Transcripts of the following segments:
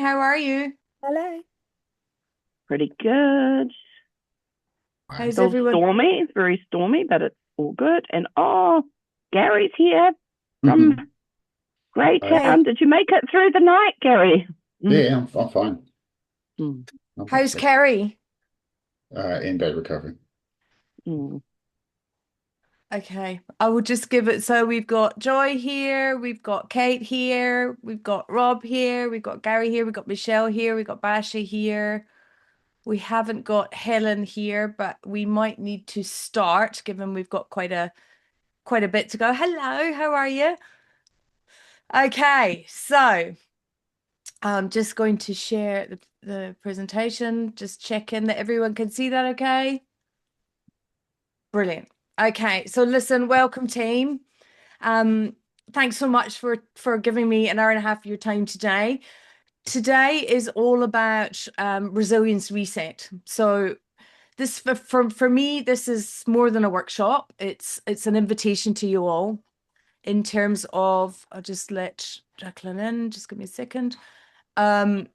How are you? Hello. Pretty good. How's Still everyone? stormy. It's very stormy, but it's all good. And Gary's here from Mhm. Hi. Greytown. Hey, Did you make it through the night, Gary? Yeah, Mm. yeah, I'm fine. Mm. I'm not how's sick. Kerry? In bed recovering. Mm. Okay, I will just give it. So we've got Joy here, we've got Kate here, we've got Rob here, we've got Gary here, we've got Michelle here, we've got Basha here. We haven't got Helen here, but we might need to start given we've got quite a bit to go. Hello, how are you? Okay, so I'm just going to share the presentation, just check in that everyone can see that okay? Brilliant. Okay, so listen, welcome team. Um, Thanks so much for giving me an hour and a half of your time today. Today is all about resilience reset. So this for me, this is more than a workshop. It's an invitation to you all in terms of I'll just let Jacqueline in, just give me a second. Um,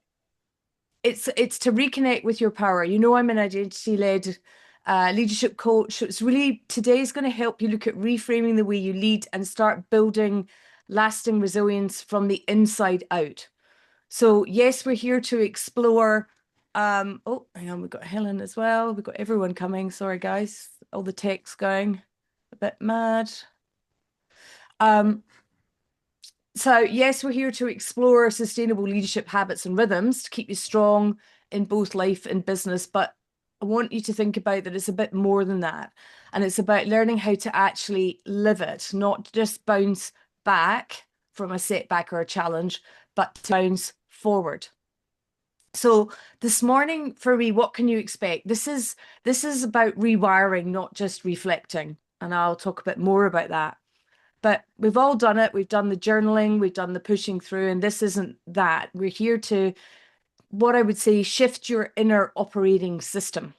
it's to reconnect with your power. You know, I'm an identity-led leadership coach. So it's really today is going to help you look at reframing the way you lead and start building lasting resilience from the inside out. So yes, we're here to explore. Oh, hang on, we've got Helen as well. We've got everyone coming. Sorry, guys, all the tech's going a bit mad. Um, so yes, we're here to explore sustainable leadership habits and rhythms to keep you strong in both life and business. But I want you to think about that it's a bit more than that. And it's about learning how to actually live it, not just bounce back from a setback or a challenge, but to bounce forward. So this morning for me, what can you expect? This is about rewiring, not just reflecting. And I'll talk a bit more about that. But we've all done it. We've done the journaling, we've done the pushing through, and this isn't that. We're here to, what I would say, shift your inner operating system.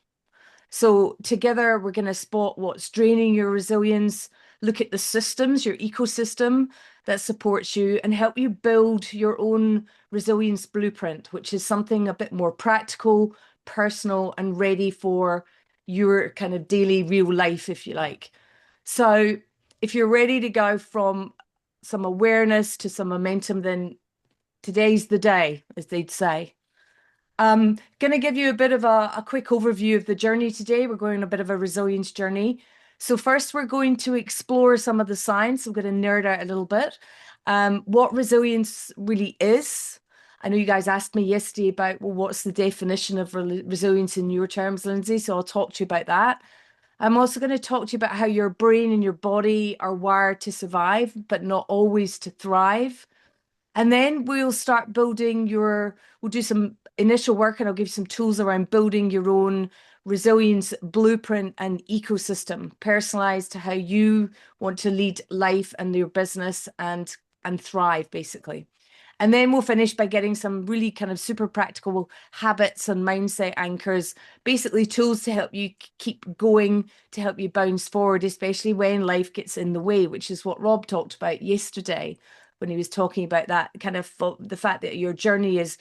So together, we're going to spot what's draining your resilience, look at the systems, your ecosystem that supports you, and help you build your own resilience blueprint, which is something a bit more practical, personal, and ready for your kind of daily real life, if you like. So if you're ready to go from some awareness to some momentum, then today's the day, as they'd say. Going to give you a bit of a quick overview of the journey today. We're going on a bit of a resilience journey. So first, we're going to explore some of the science. I'm going to nerd out a little bit. What resilience really is. I know you guys asked me yesterday about, well, what's the definition of resilience in your terms, Lindsay? So I'll talk to you about that. I'm also going to talk to you about how your brain and your body are wired to survive, but not always to thrive. And then we'll start building we'll do some initial work and I'll give you some tools around building your own resilience blueprint and ecosystem, personalized to how you want to lead life and your business and thrive basically. And then we'll finish by getting some really kind of super practical habits and mindset anchors, basically tools to help you keep going, to help you bounce forward, especially when life gets in the way, which is what Rob talked about yesterday when he was talking about that kind of the fact that your journey is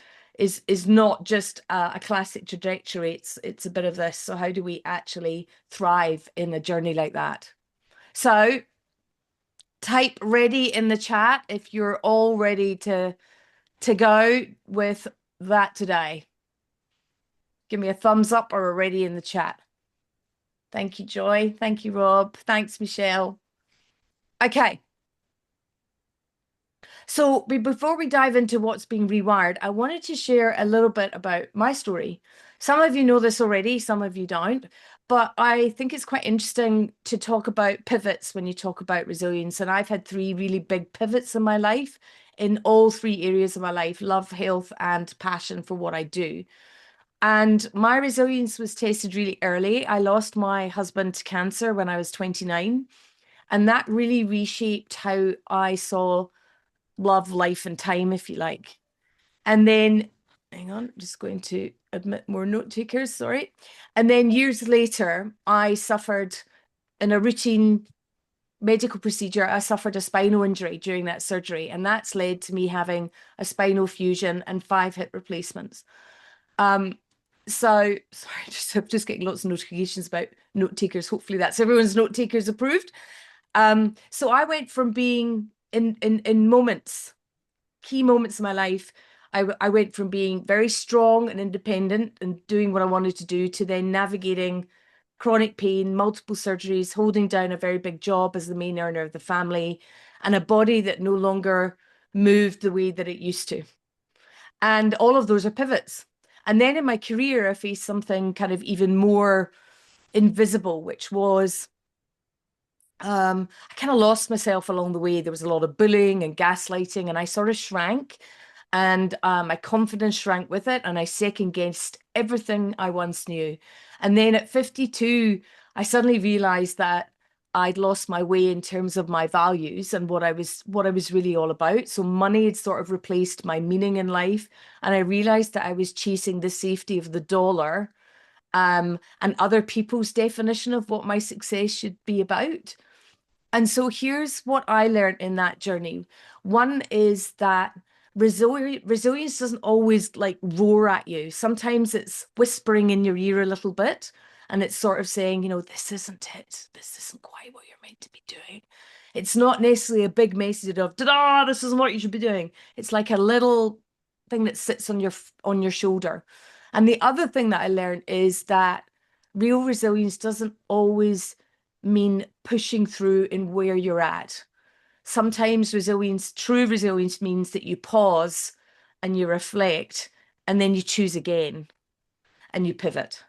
not just a classic trajectory. It's a bit of this. So how do we actually thrive in a journey like that? So type ready in the chat if you're all ready to go with that today. Give me a thumbs up or a ready in the chat. Thank you, Joy. Thank you, Rob. Thanks, Michelle. Okay. So before we dive into what's being rewired, I wanted to share a little bit about my story. Some of you know this already, some of you don't, but I think it's quite interesting to talk about pivots when you talk about resilience. And I've had three really big pivots in my life, in all three areas of my life: love, health, and passion for what I do. And my resilience was tested really early. I lost my husband to cancer when I was 29, and that really reshaped how I saw love, life, and time, if you like. And then, hang on, I'm just going to admit more note takers, sorry. And then years later, I suffered in a routine medical procedure, I suffered a spinal injury during that surgery, and that's led to me having a spinal fusion and 5 hip replacements. So sorry, I'm just getting lots of notifications about note takers. Hopefully that's everyone's note takers approved. So I went from being in moments, key moments in my life, I went from being very strong and independent and doing what I wanted to do to then navigating chronic pain, multiple surgeries, holding down a very big job as the main earner of the family, and a body that no longer moved the way that it used to. And all of those are pivots. And then in my career, I faced something kind of even more invisible, which was I kind of lost myself along the way. There was a lot of bullying and gaslighting, and I sort of shrank, and my confidence shrank with it, and I second guessed everything I once knew. And then at 52, I suddenly realized that I'd lost my way in terms of my values and what I was really all about. So money had sort of replaced my meaning in life, and I realized that I was chasing the safety of the dollar, and other people's definition of what my success should be about. And so here's what I learned in that journey. One is that resilience doesn't always like roar at you. Sometimes it's whispering in your ear a little bit, and it's sort of saying, you know, this isn't it. This isn't quite what you're meant to be doing. It's not necessarily a big message of, ta-da, this isn't what you should be doing. It's like a little thing that sits on your shoulder. And the other thing that I learned is that real resilience doesn't always mean pushing through in where you're at. Sometimes true resilience means that you pause and you reflect, and then you choose again and you pivot.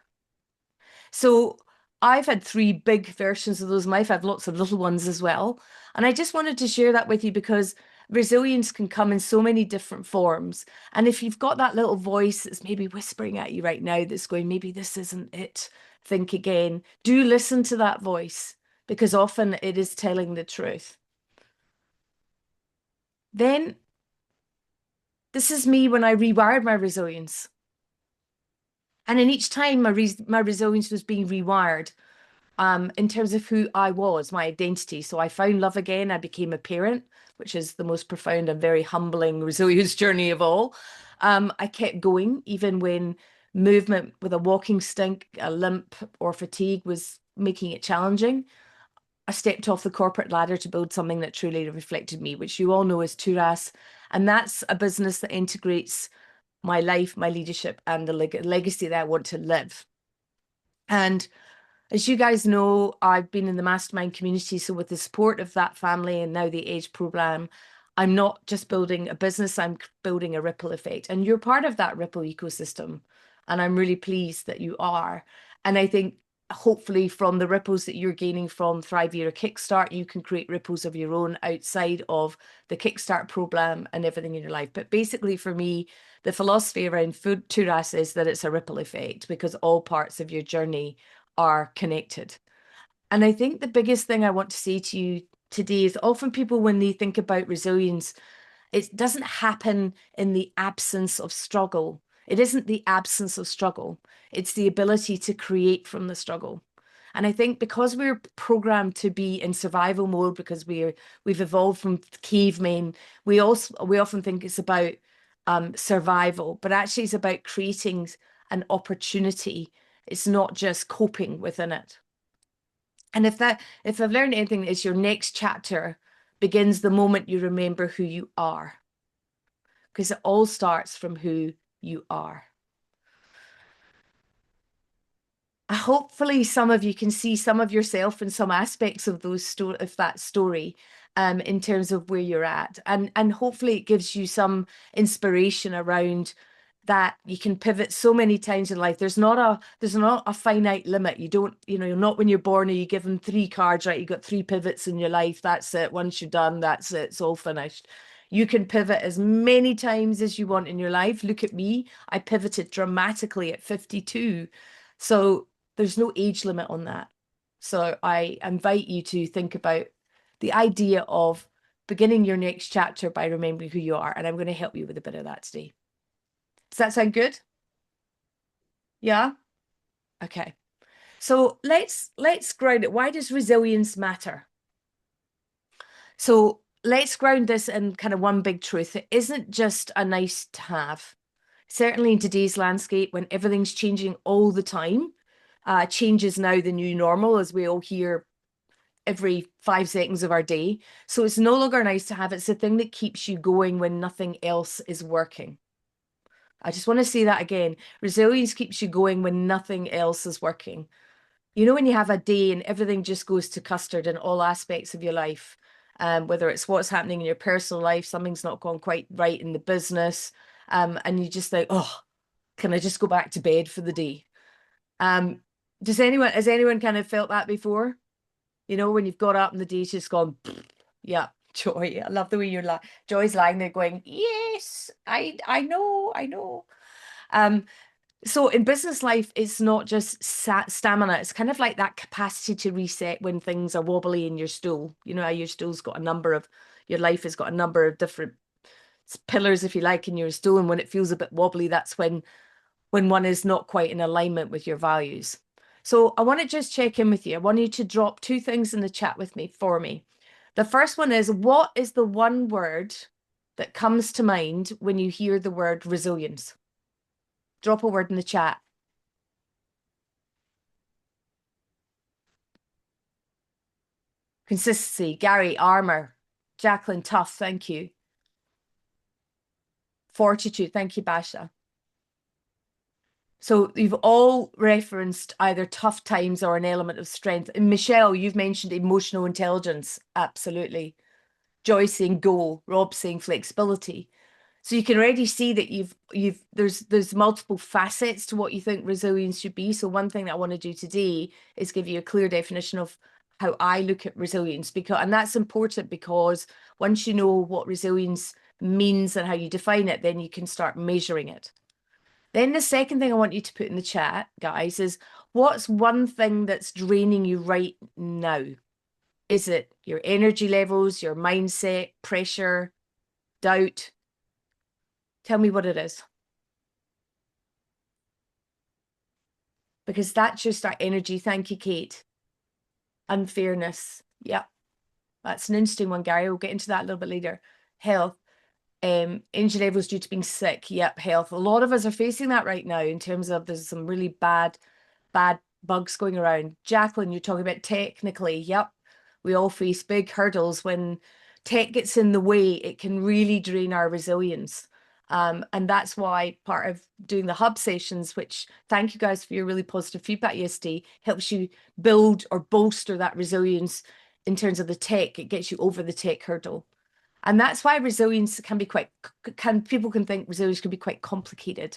So I've had 3 big versions of those in life. I have lots of little ones as well. And I just wanted to share that with you because resilience can come in so many different forms. And if you've got that little voice that's maybe whispering at you right now that's going, maybe this isn't it, think again. Do listen to that voice, because often it is telling the truth. Then this is me when I rewired my resilience. And in each time my resilience was being rewired in terms of who I was, my identity. So I found love again. I became a parent, which is the most profound and very humbling resilience journey of all. I kept going even when movement with a walking stick, a limp, or fatigue was making it challenging. I stepped off the corporate ladder to build something that truly reflected me, which you all know is Turas. And that's a business that integrates my life, my leadership, and the legacy that I want to live. And as you guys know, I've been in the mastermind community. So with the support of that family and now the Age program, I'm not just building a business, I'm building a ripple effect. And you're part of that ripple ecosystem. And I'm really pleased that you are. And I think hopefully from the ripples that you're gaining from Thrive Era Kickstart, you can create ripples of your own outside of the Kickstart program and everything in your life. But basically for me, the philosophy around Food Turas is that it's a ripple effect because all parts of your journey are connected. And I think the biggest thing I want to say to you today is often people, when they think about resilience, it doesn't happen in the absence of struggle. It isn't the absence of struggle. It's the ability to create from the struggle. And I think because we're programmed to be in survival mode, because we've evolved from cavemen, we often think it's about survival, but actually it's about creating an opportunity. It's not just coping within it. And if I've learned anything, is your next chapter begins the moment you remember who you are, because it all starts from who you are. Hopefully some of you can see some of yourself in some aspects of that story, in terms of where you're at, and hopefully it gives you some inspiration around that you can pivot so many times in life. There's not a finite limit. You're not when you're born, are you given 3 cards, right? You got 3 pivots in your life. That's it. Once you're done, that's it. It's all finished. You can pivot as many times as you want in your life. Look at me. I pivoted dramatically at 52. So there's no age limit on that. So I invite you to think about the idea of beginning your next chapter by remembering who you are. And I'm going to help you with a bit of that today. Does that sound good? Yeah? Okay. So let's ground it. Why does resilience matter? So let's ground this in kind of one big truth. It isn't just a nice to have. Certainly in today's landscape, when everything's changing all the time, change is now the new normal, as we all hear every 5 seconds of our day. So it's no longer nice to have. It's the thing that keeps you going when nothing else is working. I just want to say that again. Resilience keeps you going when nothing else is working. You know, when you have a day and everything just goes to custard in all aspects of your life, whether it's what's happening in your personal life, something's not gone quite right in the business, and you just think, oh, can I just go back to bed for the day? Has anyone kind of felt that before? You know, when you've got up and the day's just gone, yeah, Joy. I love the way you're Joy's lying there going, yes, I know. So in business life, it's not just stamina. It's kind of like that capacity to reset when things are wobbly in your stool. You know how your stool's got your life has got a number of different pillars, if you like, in your stool. And when it feels a bit wobbly, that's when one is not quite in alignment with your values. So I want to just check in with you. I want you to drop 2 things in the chat with me for me. The first one is, what is the one word that comes to mind when you hear the word resilience? Drop a word in the chat. Consistency. Gary, armor. Jacqueline, tough. Thank you. Fortitude. Thank you, Basha. So you've all referenced either tough times or an element of strength. And Michelle, you've mentioned emotional intelligence. Absolutely. Joy saying go. Rob saying flexibility. So you can already see that there's multiple facets to what you think resilience should be. So one thing that I want to do today is give you a clear definition of how I look at resilience, and that's important, because once you know what resilience means and how you define it, then you can start measuring it. Then the second thing I want you to put in the chat, guys, is what's one thing that's draining you right now? Is it your energy levels, your mindset, pressure, doubt? Tell me what it is. Because that's just our energy. Thank you, Kate. Unfairness. Yep. That's an interesting one, Gary. We'll get into that a little bit later. Health. Energy levels due to being sick. Yep, health. A lot of us are facing that right now in terms of there's some really bad bugs going around. Jacqueline, you're talking about technically. Yep. We all face big hurdles. When tech gets in the way, it can really drain our resilience. And that's why part of doing the hub sessions, which thank you guys for your really positive feedback yesterday, helps you build or bolster that resilience in terms of the tech. It gets you over the tech hurdle. And that's why resilience can be people can think resilience can be quite complicated.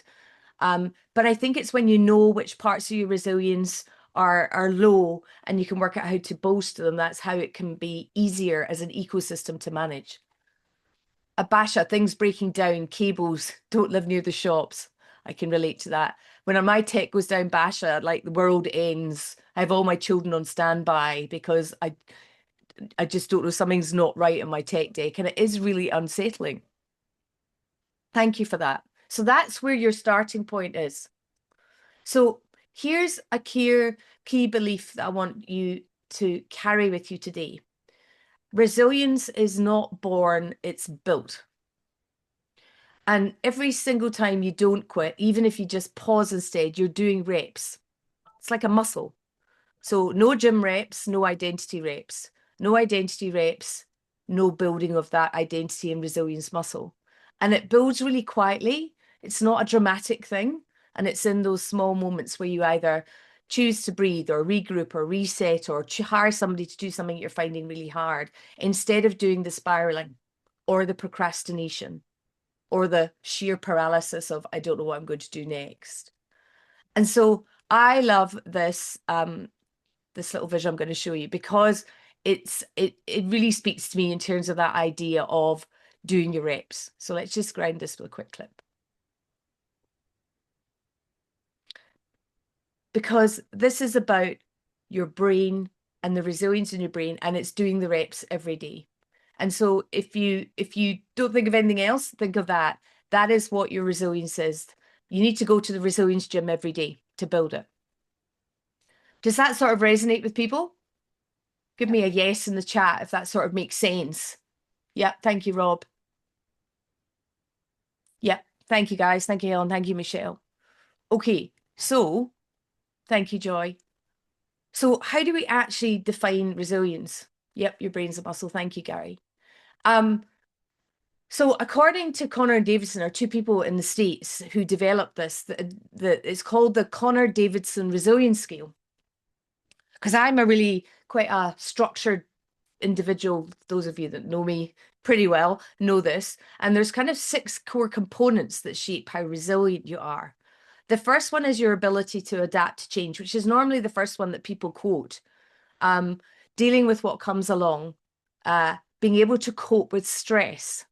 But I think it's when you know which parts of your resilience are low and you can work out how to bolster them. That's how it can be easier as an ecosystem to manage. Abasha, things breaking down, cables, don't live near the shops. I can relate to that. When my tech goes down, Basha, like the world ends. I have all my children on standby because I just don't know, something's not right on my tech deck, and it is really unsettling. Thank you for that. So that's where your starting point is. So here's a key belief that I want you to carry with you today. Resilience is not born, it's built. And every single time you don't quit, even if you just pause instead, you're doing reps. It's like a muscle. So no gym reps, no identity reps. No identity reps, no building of that identity and resilience muscle. And it builds really quietly. It's not a dramatic thing. And it's in those small moments where you either choose to breathe or regroup or reset or hire somebody to do something you're finding really hard, instead of doing the spiraling or the procrastination or the sheer paralysis of, I don't know what I'm going to do next. And so I love this, this little vision I'm going to show you, because it really speaks to me in terms of that idea of doing your reps. So let's just ground this with a quick clip. Because this is about your brain and the resilience in your brain, and it's doing the reps every day. And so if you don't think of anything else, think of that. That is what your resilience is. You need to go to the resilience gym every day to build it. Does that sort of resonate with people? Give me a yes in the chat if that sort of makes sense. Yeah, thank you, Rob. Yeah, thank you, guys. Thank you, Helen. Thank you, Michelle. Okay, so thank you, Joy. So how do we actually define resilience? Yep, your brain's a muscle. Thank you, Gary. So according to Connor and Davidson, are two people in the States who developed this, it's called the Connor Davidson Resilience Scale. Because I'm a really quite a structured individual. Those of you that know me pretty well know this. And there's kind of 6 core components that shape how resilient you are. The first one is your ability to adapt to change, which is normally the first one that people quote. Dealing with what comes along, being able to cope with stress.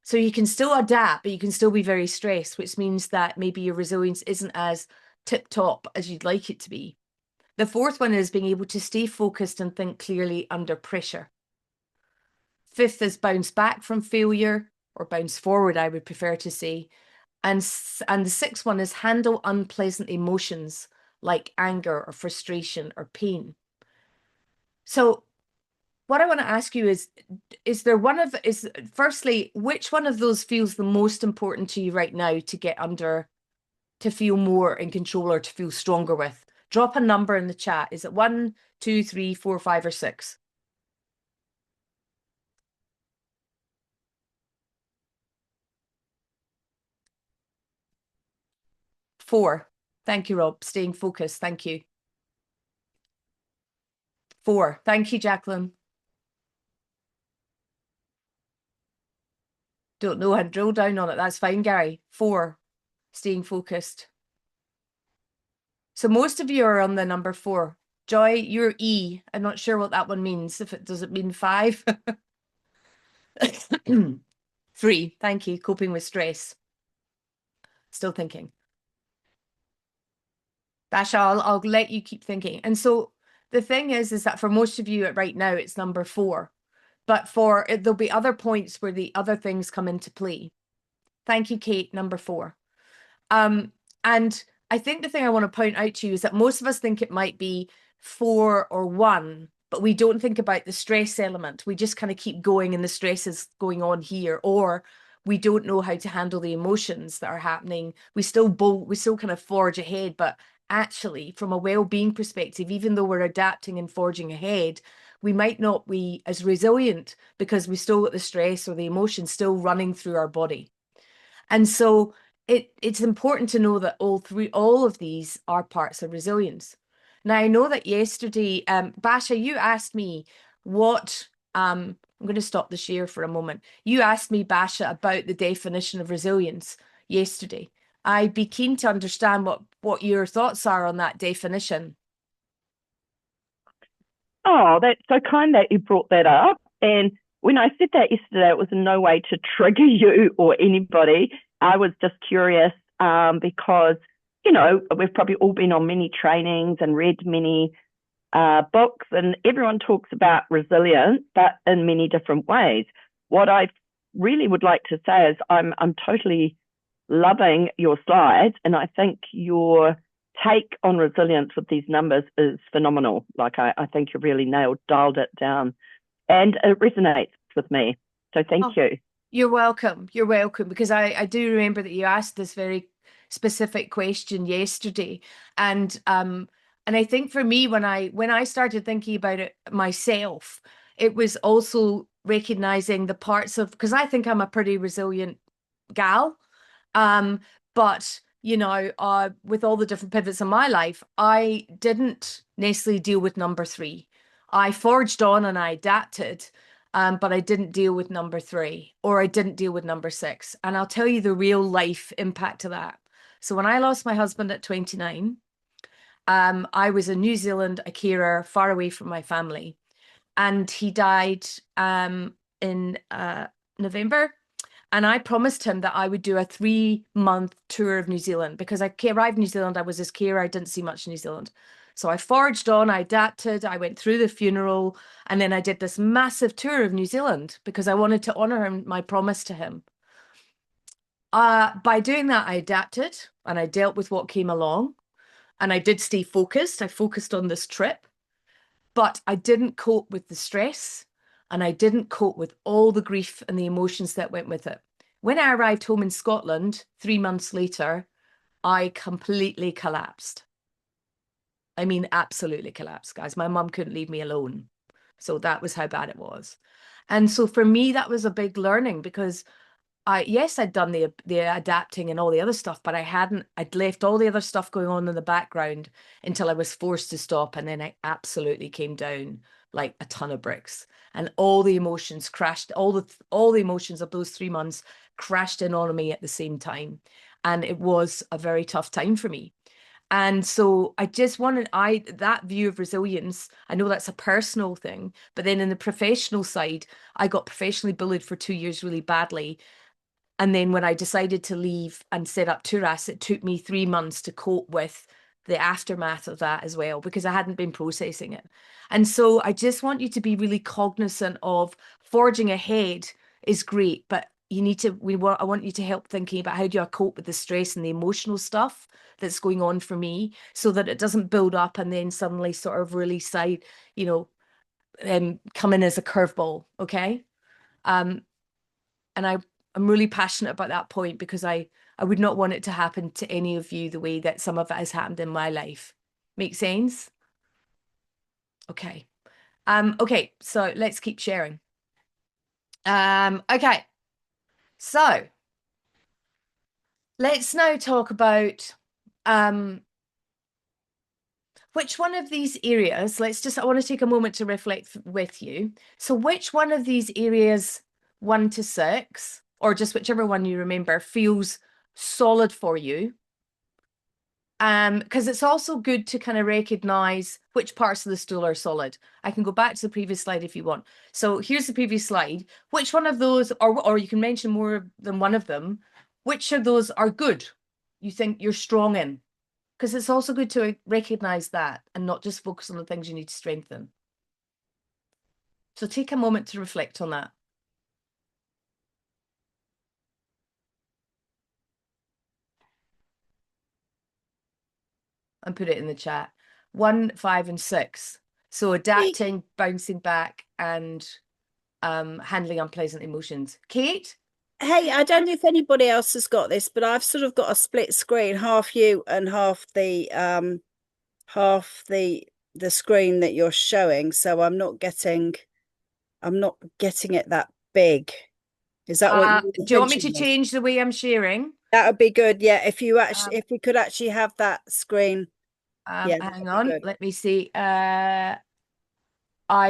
So you can still adapt, but you can still be very stressed, which means that maybe your resilience isn't as tip top as you'd like it to be. The fourth one is being able to stay focused and think clearly under pressure. Fifth is bounce back from failure, or bounce forward, I would prefer to say. And the sixth one is handle unpleasant emotions like anger or frustration or pain. So what I want to ask you is there firstly, which one of those feels the most important to you right now to get under, to feel more in control or to feel stronger with? Drop a number in the chat. Is it 1, 2, 3, 4, 5, or 6? 4. Thank you, Rob. Staying focused. Thank you. 4. Thank you, Jacqueline. Don't know how to drill down on it. That's fine, Gary. 4. Staying focused. So most of you are on the number 4. Joy, you're E. I'm not sure what that one means. Does it mean 5? 3. Thank you. Coping with stress. Still thinking. Basha, I'll let you keep thinking. And so the thing is that for most of you right now, it's number 4. But there'll be other points where the other things come into play. Thank you, Kate, number 4. And I think the thing I want to point out to you is that most of us think it might be 4 or 1, but we don't think about the stress element. We just kind of keep going and the stress is going on here, or we don't know how to handle the emotions that are happening. We still kind of forge ahead, but actually from a well-being perspective, even though we're adapting and forging ahead, we might not be as resilient because we still got the stress or the emotion still running through our body. And so it's important to know that all of these are parts of resilience. Now, I know that yesterday, Basha, you asked me what, I'm going to stop the share for a moment. You asked me, Basha, about the definition of resilience yesterday. I'd be keen to understand what your thoughts are on that definition. Oh, that's so kind that you brought that up. And when I said that yesterday, it was in no way to trigger you or anybody. I was just curious because, you know, we've probably all been on many trainings and read many books, and everyone talks about resilience, but in many different ways. What I really would like to say is I'm totally loving your slides, and I think your take on resilience with these numbers is phenomenal. Like I think you really dialed it down, and it resonates with me. So thank you. You're welcome. You're welcome, because I do remember that you asked this very specific question yesterday, and I think for me, when I started thinking about it myself, it was also recognizing the parts of, because I think I'm a pretty resilient gal, but you know, with all the different pivots in my life, I didn't necessarily deal with number 3. I forged on and I adapted, but I didn't deal with number 3, or I didn't deal with number 6. And I'll tell you the real life impact of that. So when I lost my husband at 29, I was in New Zealand, a carer, far away from my family. And he died in November. And I promised him that I would do a 3-month tour of New Zealand, because I arrived in New Zealand, I was his carer, I didn't see much in New Zealand. So I forged on, I adapted, I went through the funeral, and then I did this massive tour of New Zealand because I wanted to honor my promise to him. By doing that, I adapted and I dealt with what came along, and I did stay focused. I focused on this trip. but I didn't cope with the stress, and I didn't cope with all the grief and the emotions that went with it. When I arrived home in Scotland 3 months later, I completely collapsed. I mean, absolutely collapsed, guys. My mum couldn't leave me alone. So that was how bad it was. And so for me, that was a big learning, because yes, I'd done the adapting and all the other stuff, but I'd left all the other stuff going on in the background until I was forced to stop. And then I absolutely came down like a ton of bricks, and all the emotions crashed, all the emotions of those 3 months crashed in on me at the same time. And it was a very tough time for me. And so I just wanted that view of resilience. I know that's a personal thing, but then in the professional side, I got professionally bullied for 2 years really badly. And then when I decided to leave and set up Turas, it took me 3 months to cope with the aftermath of that as well, because I hadn't been processing it. And so I just want you to be really cognizant of forging ahead is great, but I want you to help thinking about, how do I cope with the stress and the emotional stuff that's going on for me, so that it doesn't build up and then suddenly sort of really come in as a curveball. Okay. And I'm really passionate about that point, because I would not want it to happen to any of you the way that some of it has happened in my life. Make sense? Okay. Okay, so let's keep sharing. Okay. So let's now talk about which one of these areas, I want to take a moment to reflect with you. So which one of these areas, 1 to 6, or just whichever one you remember, feels solid for you? Because it's also good to kind of recognize which parts of the stool are solid. I can go back to the previous slide if you want. So here's the previous slide. Which one of those, or you can mention more than one of them, which of those are good, you think you're strong in? Because it's also good to recognize that and not just focus on the things you need to strengthen. So take a moment to reflect on that. And put it in the chat. 1, 5, and 6. So adapting, bouncing back, and handling unpleasant emotions. Kate? Hey, I don't know if anybody else has got this, but I've sort of got a split screen, half you and half the screen that you're showing. So I'm not getting it that big. Is that what do you want me to change the way I'm sharing? That would be good. Yeah, if you actually if we could actually have that screen. Yeah, hang on, let me see. I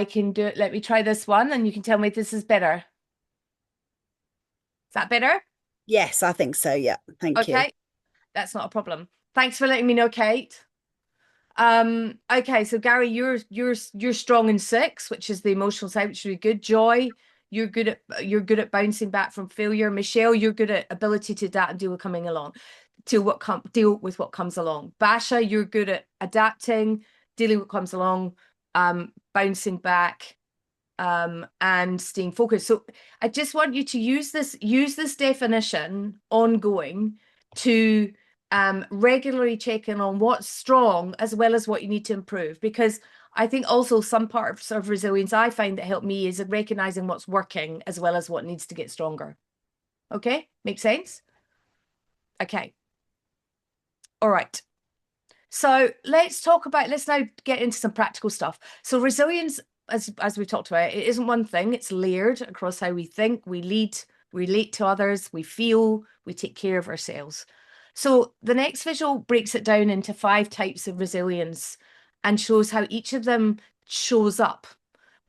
can do it. Let me try this one, and you can tell me if this is better. Is that better? Yes, I think so. Yeah, thank you. Okay, that's not a problem. Thanks for letting me know, Kate. Okay, so Gary, you're strong in 6, which is the emotional side, which is really good. Joy, you're good at bouncing back from failure. Michelle, you're good at ability to adapt and deal with what comes along. Basha, you're good at adapting, dealing with what comes along, bouncing back, and staying focused. So I just want you to use this definition ongoing to regularly check in on what's strong as well as what you need to improve, because I think also some part of sort of resilience I find that helped me is recognizing what's working as well as what needs to get stronger. Okay, make sense? Okay. All right. So let's now get into some practical stuff. So resilience, as we've talked about, it isn't one thing. It's layered across how we think, we lead, we relate to others, we feel, we take care of ourselves. So the next visual breaks it down into 5 types of resilience and shows how each of them shows up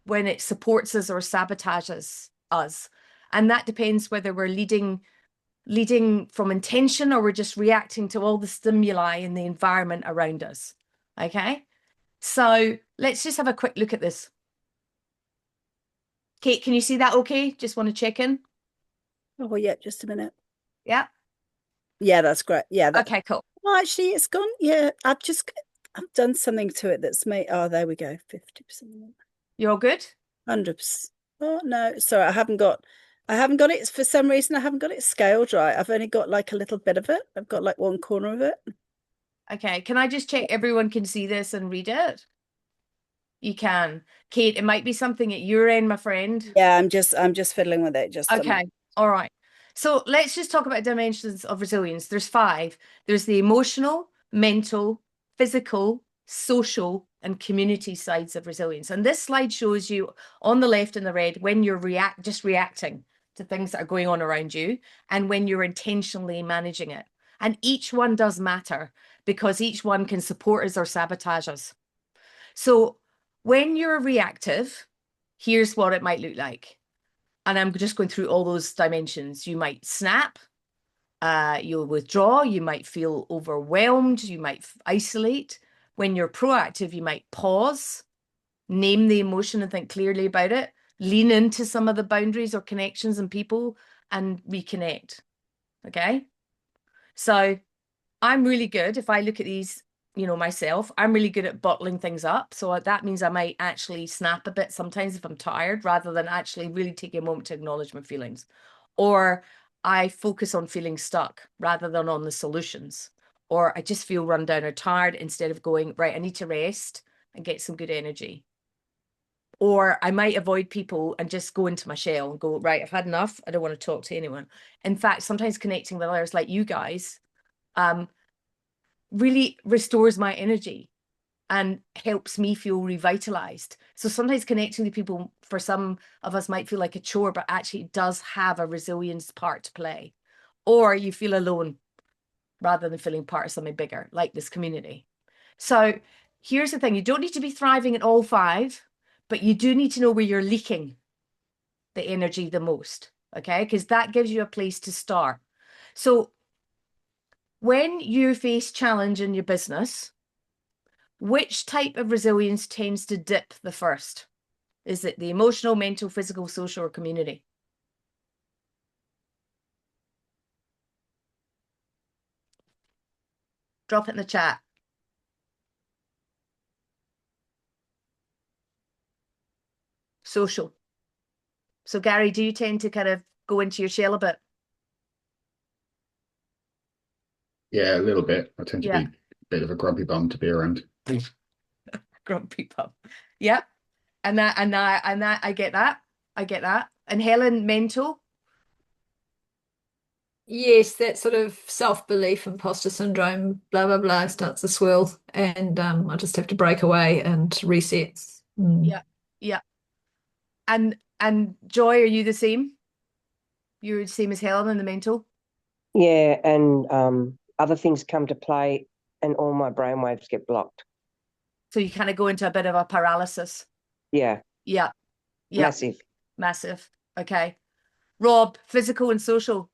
when it supports us or sabotages us. And that depends whether we're leading from intention or we're just reacting to all the stimuli in the environment around us. Okay, so let's just have a quick look at this. Kate, can you see that okay? Just want to check in. Oh yeah, just a minute. Yeah. Yeah, that's great. Yeah. Okay, cool. Well, actually, it's gone. Yeah, I've done something to it that's made. Oh, there we go. 50%. You're all good? 100%. Oh no, sorry, I haven't got it for some reason. I haven't got it scaled right. I've only got like a little bit of it. I've got like one corner of it. Okay, can I just check everyone can see this and read it? You can. Kate, it might be something at your end, my friend. Yeah, I'm just fiddling with it just a minute. Okay. All right. So let's just talk about dimensions of resilience. There's 5. There's the emotional, mental, physical, social, and community sides of resilience. And this slide shows you on the left in the red when you're just reacting to things that are going on around you and when you're intentionally managing it. And each one does matter because each one can support us or sabotage us. So when you're reactive, here's what it might look like. And I'm just going through all those dimensions. You might snap, you'll withdraw, you might feel overwhelmed, you might isolate. When you're proactive, you might pause, name the emotion and think clearly about it, lean into some of the boundaries or connections and people and reconnect. Okay. So I'm really good. If I look at these, myself, I'm really good at bottling things up. So that means I might actually snap a bit sometimes if I'm tired, rather than actually really taking a moment to acknowledge my feelings. Or I focus on feeling stuck rather than on the solutions. Or I just feel run down or tired instead of going, right, I need to rest and get some good energy. Or I might avoid people and just go into my shell and go, right, I've had enough. I don't want to talk to anyone. In fact, sometimes connecting with others like you guys really restores my energy and helps me feel revitalized. So sometimes connecting to people for some of us might feel like a chore, but actually it does have a resilience part to play. Or you feel alone rather than feeling part of something bigger, like this community. So here's the thing. You don't need to be thriving in all 5, but you do need to know where you're leaking the energy the most, okay? Because that gives you a place to start. So when you face challenge in your business, which type of resilience tends to dip the first? Is it the emotional, mental, physical, social, or community? Drop it in the chat. Social. So Gary, do you tend to kind of go into your shell a bit? Yeah, a little bit. I tend to be a bit of a grumpy bum to be around. Grumpy bum. Yeah. And I get that. I get that. And Helen, mental? Yes, that sort of self-belief, imposter syndrome, blah, blah, blah, starts to swirl. And I just have to break away and reset. Yeah. Yeah. And Joy, are you the same? You're the same as Helen in the mental? Yeah, and other things come to play and all my brainwaves get blocked. So you kind of go into a bit of a paralysis. Yeah. Yeah. Yeah. Massive. Massive. Okay. Rob, physical and social.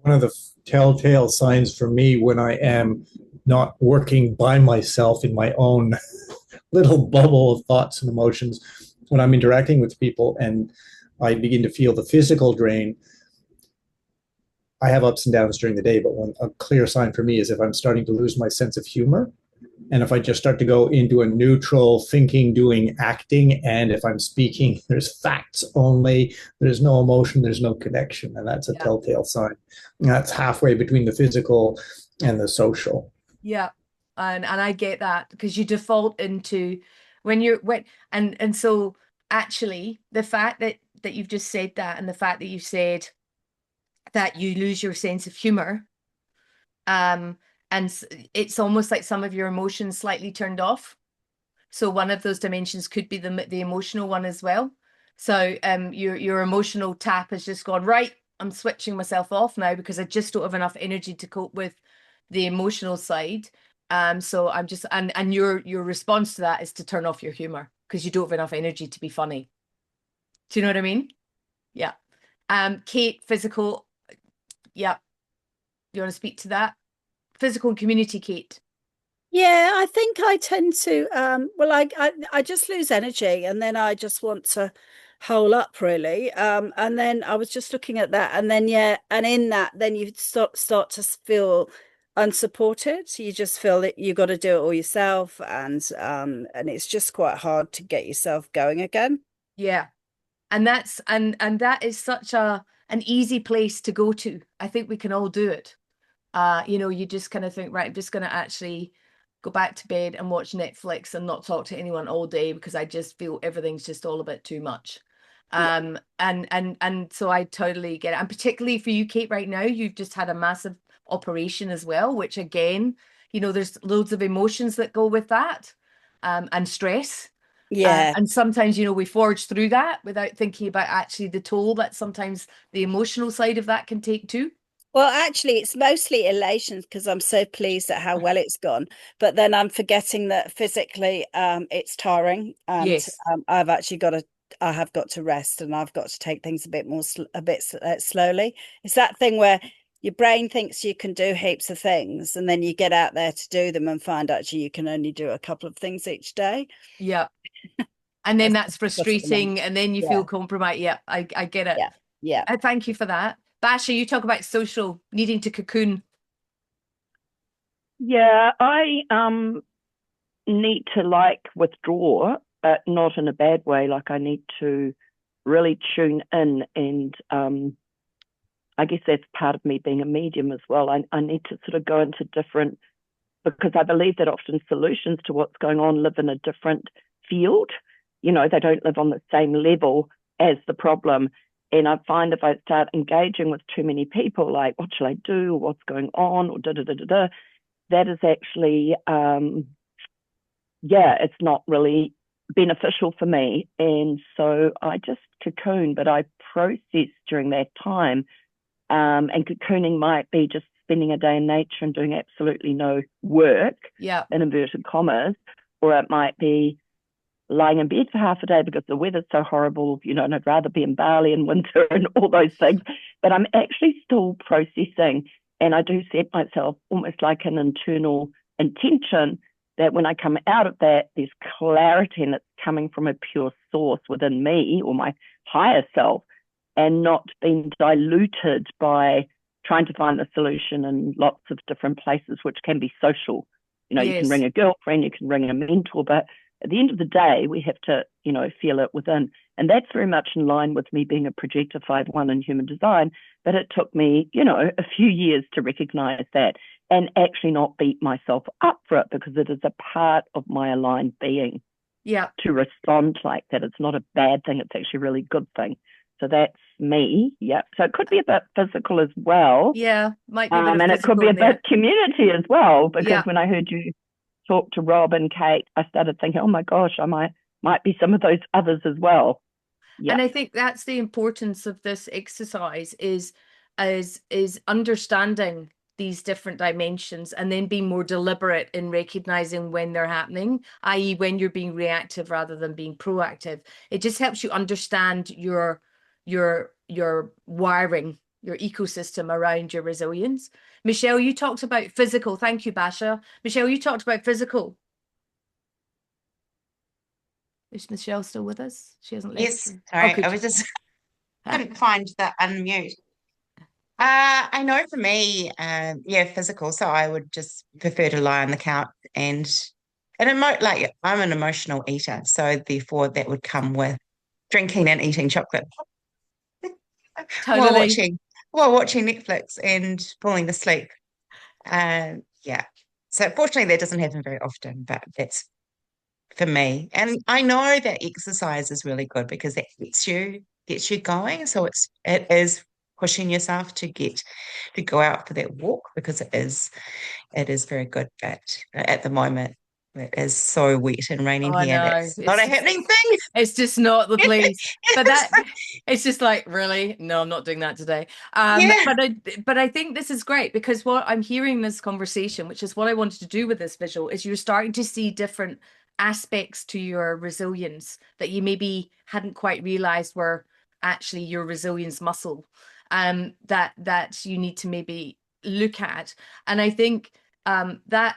One of the telltale signs for me when I am not working by myself in my own little bubble of thoughts and emotions, when I'm interacting with people and I begin to feel the physical drain, I have ups and downs during the day, but one a clear sign for me is if I'm starting to lose my sense of humor, and if I just start to go into a neutral thinking, doing, acting, and if I'm speaking, there's facts only, there's no emotion, there's no connection, and that's a telltale sign. And that's halfway between the physical and the social. Yeah, and I get that because you default into and so actually the fact that you've just said that, and the fact that you said that you lose your sense of humor, and it's almost like some of your emotions slightly turned off. So one of those dimensions could be the emotional one as well. So your emotional tap has just gone, right, I'm switching myself off now because I just don't have enough energy to cope with the emotional side. So I'm just and your response to that is to turn off your humor because you don't have enough energy to be funny. Do you know what I mean? Yeah. Kate, physical. Yeah. Do you want to speak to that? Physical and community, Kate. Yeah, I think I tend to I just lose energy and then I just want to hole up really. And then I was just looking at that and then and in that then you start to feel unsupported. You just feel that you got to do it all yourself and it's just quite hard to get yourself going again. Yeah. And that's and that is such an easy place to go to. I think we can all do it. You just kind of think, right, I'm just going to actually go back to bed and watch Netflix and not talk to anyone all day because I just feel everything's just all a bit too much. And so I totally get it. And particularly for you, Kate, right now, you've just had a massive operation as well, which again, you know, there's loads of emotions that go with that, and stress. Yeah. And sometimes, you know, we forge through that without thinking about actually the toll that sometimes the emotional side of that can take too. Well, actually, it's mostly elation because I'm so pleased at how well it's gone. But then I'm forgetting that physically, it's tiring, and Yes. I have got to rest, and I've got to take things a bit more, slowly. It's that thing where your brain thinks you can do heaps of things, and then you get out there to do them and find actually you can only do a couple of things each day. Yeah. And then that's That's what it frustrating, means. and then you Yeah. feel compromised. Yeah, I get it. Yeah. Yeah. I thank you for that. Basha, you talk about social, needing to cocoon. Yeah, I need to like withdraw, but not in a bad way. Like I need to really tune in, and I guess that's part of me being a medium as well. I need to sort of go into different, because I believe that often solutions to what's going on live in a different field. You know, they don't live on the same level as the problem. And I find if I start engaging with too many people, like, what shall I do? Or what's going on? Or da-da-da-da-da, that is actually, it's not really beneficial for me. And so I just cocoon, but I process during that time. And cocooning might be just spending a day in nature and doing absolutely no work, Yeah. in inverted commas, or it might be lying in bed for half a day because the weather's so horrible, you know, and I'd rather be in Bali in winter and all those things. But I'm actually still processing, and I do set myself almost like an internal intention that when I come out of that, there's clarity and it's coming from a pure source within me or my higher self, and not being diluted by trying to find the solution in lots of different places, which can be social. You know, you can Yes. ring a girlfriend, you can ring a mentor, but at the end of the day, we have to, you know, feel it within. And that's very much in line with me being a projector 5-1 in human design. But it took me, you know, a few years to recognize that and actually not beat myself up for it, because it is a part of my aligned being Yeah. to respond like that. It's not a bad thing. It's actually a really good thing. So that's me. Yeah. So it could be a bit physical as well. Yeah. Might be a bit of And it could physical be a in there. bit community as well, because Yeah. when I heard you talk to Rob and Kate, I started thinking, oh my gosh, I might be some of those others as well. Yeah. And I think that's the importance of this exercise is understanding these different dimensions and then being more deliberate in recognizing when they're happening, i.e. when you're being reactive rather than being proactive. It just helps you understand your wiring, your ecosystem around your resilience. Michelle, you talked about physical. Thank you, Basha. Michelle, you talked about physical. Is Michelle still with us? She hasn't left. Yes, sorry, could I you? was just couldn't find the unmute. I know for me, physical. So I would just prefer to lie on the couch and emote. Like I'm an emotional eater, so therefore that would come with drinking and eating chocolate while Totally. watching Netflix and falling asleep. Yeah. So fortunately, that doesn't happen very often, but that's for me. And I know that exercise is really good because it gets you going. So it is pushing yourself to go out for that walk, because it is very good. But at the moment, it is so wet and raining Oh, here. no, That's not a it's just- happening thing. It's just not the place. But It's that it's just like, really? No, I'm not doing that today. Yeah. But I think this is great, because what I'm hearing in this conversation, which is what I wanted to do with this visual, is you're starting to see different aspects to your resilience that you maybe hadn't quite realized were actually your resilience muscle, that you need to maybe look at. And I think that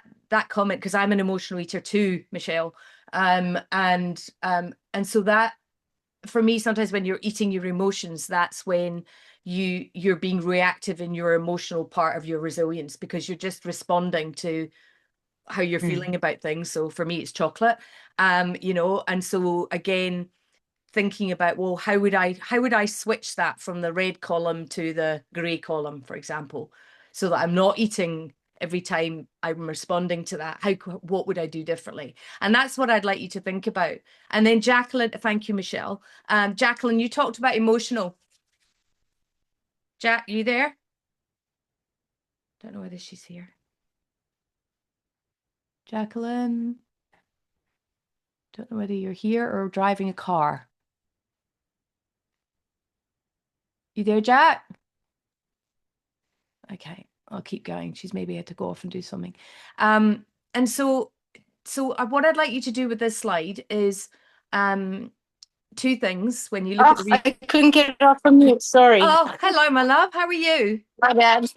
comment, because I'm an emotional eater too, Michelle, and so that, for me, sometimes when you're eating your emotions, that's when you're being reactive in your emotional part of your resilience, because you're just responding to how you're feeling about things. So for me, it's chocolate, you know. And so again, thinking about, well, how would I switch that from the red column to the grey column, for example, so that I'm not eating every time I'm responding to that. What would I do differently? And that's what I'd like you to think about. And then Jacqueline, thank you, Michelle. Jacqueline, you talked about emotional. Jack, you there? Don't know whether she's here. Jacqueline, don't know whether you're here or driving a car. You there, Jack? Okay, I'll keep going. She's maybe had to go off and do something. And so what I'd like you to do with this slide is two things. When you look at the I couldn't get it off from mute. Sorry. Oh, hello, my love. How are you? My bad.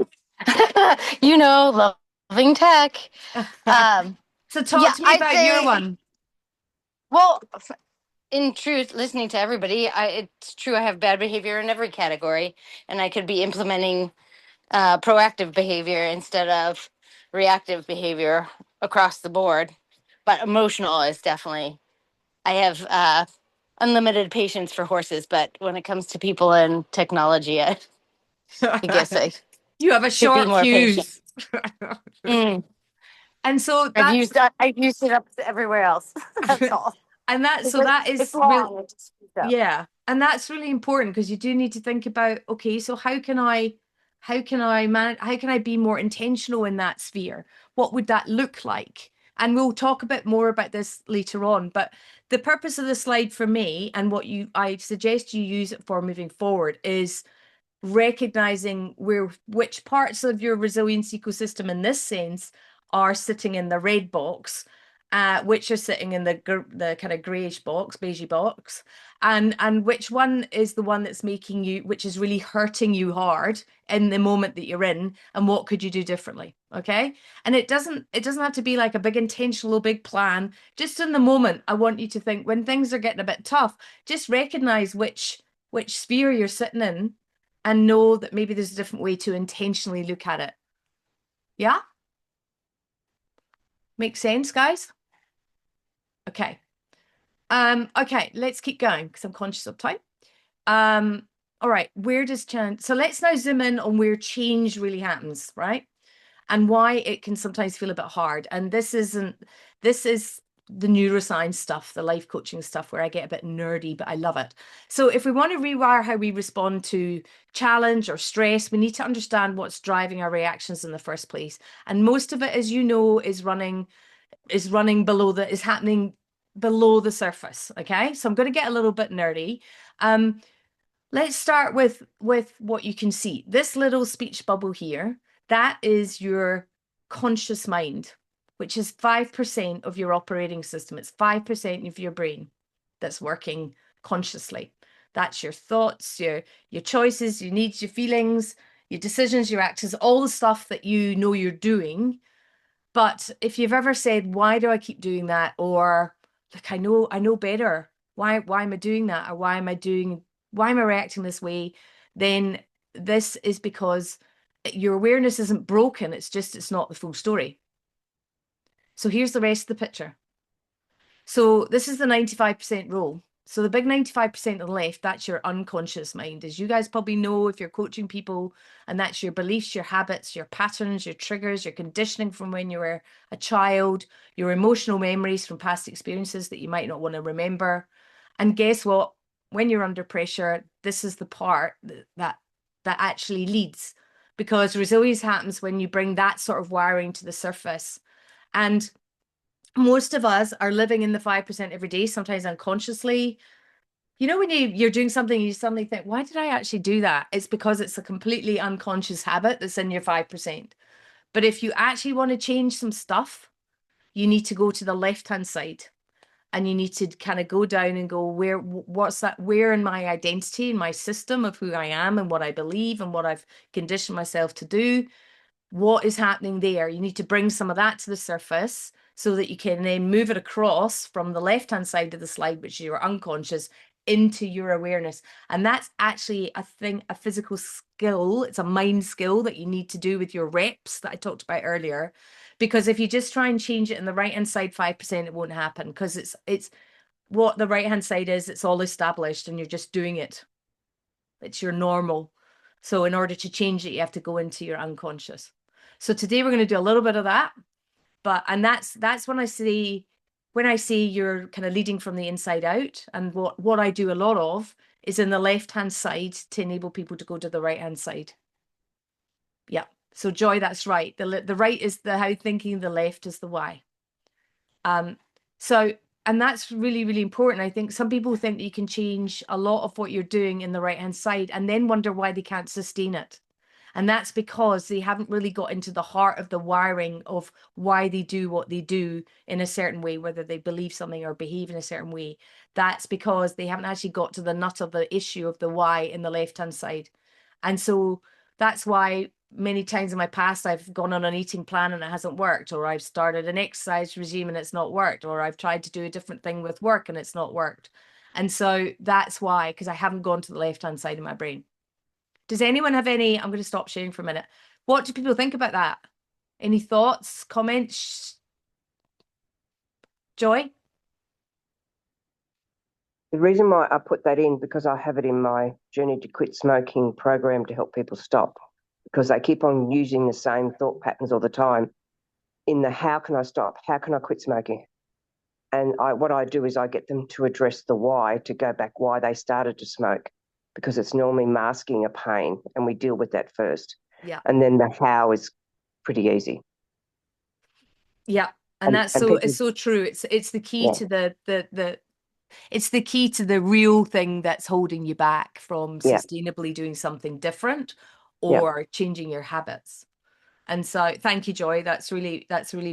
You know, loving tech. So talk to me about your one. Well, in truth, listening to everybody, it's true I have bad behavior in every category, and I could be implementing proactive behavior instead of reactive behavior across the board. But emotional is definitely, I have unlimited patience for horses, but when it comes to people and technology, I guess you have a short fuse. And so I've used it up everywhere else. That's all. And that is long, yeah, and that's really important because you do need to think about, okay, so how can I manage, how can I be more intentional in that sphere? What would that look like? And we'll talk a bit more about this later on, but the purpose of the slide for me and what I suggest you use it for moving forward is recognizing which parts of your resilience ecosystem in this sense are sitting in the red box, which are sitting in the kind of grayish box, beigey box, and which one is the one that's making you, which is really hurting you hard in the moment that you're in, and what could you do differently? Okay. And it doesn't have to be like a big intentional, big plan. Just in the moment, I want you to think when things are getting a bit tough, just recognize which sphere you're sitting in and know that maybe there's a different way to intentionally look at it. Yeah? Make sense, guys? Okay. Okay, let's keep going because I'm conscious of time. All right, where does change? So let's now zoom in on where change really happens, right? And why it can sometimes feel a bit hard. And this is the neuroscience stuff, the life coaching stuff where I get a bit nerdy, but I love it. So if we want to rewire how we respond to challenge or stress, we need to understand what's driving our reactions in the first place. And most of it, as you know, is happening below the surface. Okay, so I'm going to get a little bit nerdy. Let's start with what you can see. This little speech bubble here, that is your conscious mind, which is 5% of your operating system. It's 5% of your brain that's working consciously. That's your thoughts, your choices, your needs, your feelings, your decisions, your actions, all the stuff that you know you're doing. But if you've ever said, why do I keep doing that? Or look, I know better. Why am I doing that? Or why am I reacting this way? Then this is because your awareness isn't broken. It's not the full story. So here's the rest of the picture. So this is the 95% rule. So the big 95% on the left, that's your unconscious mind. As you guys probably know, if you're coaching people, and that's your beliefs, your habits, your patterns, your triggers, your conditioning from when you were a child, your emotional memories from past experiences that you might not want to remember. And guess what? When you're under pressure, this is the part that actually leads, because resilience happens when you bring that sort of wiring to the surface. And most of us are living in the 5% every day, sometimes unconsciously. You know, when you're doing something, you suddenly think, why did I actually do that? It's because it's a completely unconscious habit that's in your 5%. But if you actually want to change some stuff, you need to go to the left-hand side. And you need to kind of go down and go, where in my identity, in my system of who I am and what I believe and what I've conditioned myself to do, what is happening there? You need to bring some of that to the surface so that you can then move it across from the left-hand side of the slide, which is your unconscious, into your awareness. And that's actually a physical skill. It's a mind skill that you need to do with your reps that I talked about earlier. Because if you just try and change it in the right-hand side 5%, it won't happen, because it's what the right-hand side is. It's all established and you're just doing it. It's your normal. So in order to change it, you have to go into your unconscious. So today we're going to do a little bit of that, and that's when I see you're kind of leading from the inside out. And what I do a lot of is in the left-hand side to enable people to go to the right-hand side. Yeah. So Joy, that's right. The right is the how thinking, the left is the why. And that's really, really important. I think some people think that you can change a lot of what you're doing in the right-hand side and then wonder why they can't sustain it. And that's because they haven't really got into the heart of the wiring of why they do what they do in a certain way, whether they believe something or behave in a certain way. That's because they haven't actually got to the nut of the issue of the why in the left-hand side. And so that's why many times in my past, I've gone on an eating plan and it hasn't worked, or I've started an exercise regime and it's not worked, or I've tried to do a different thing with work and it's not worked. And so that's why, because I haven't gone to the left-hand side of my brain. Does anyone have any, I'm going to stop sharing for a minute. What do people think about that? Any thoughts, comments? Joy? The reason why I put that in, because I have it in my Journey to Quit Smoking program to help people stop, because they keep on using the same thought patterns all the time in the how can I stop? How can I quit smoking? And what I do is I get them to address the why, to go back why they started to smoke, because it's normally masking a pain, and we deal with that first. Yeah. And then the how is pretty easy. Yeah. And that's it's so true. It's the key to it's the key to the real thing that's holding you back from sustainably doing something different or changing your habits. And so thank you, Joy. That's really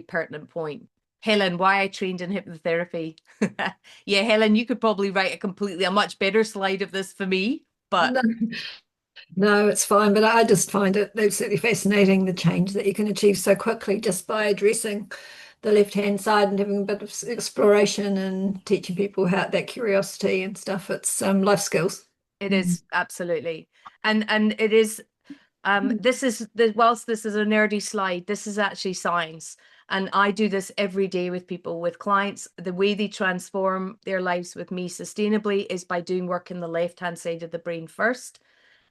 pertinent point. Helen, why I trained in hypnotherapy. Yeah, Helen, you could probably write a much better slide of this for me, but no, it's fine. But I just find it absolutely fascinating, the change that you can achieve so quickly just by addressing the left-hand side and having a bit of exploration and teaching people how that curiosity and stuff. It's life skills. It is, absolutely. And it is, whilst this is a nerdy slide, this is actually science. And I do this every day with people, with clients. The way they transform their lives with me sustainably is by doing work in the left-hand side of the brain first.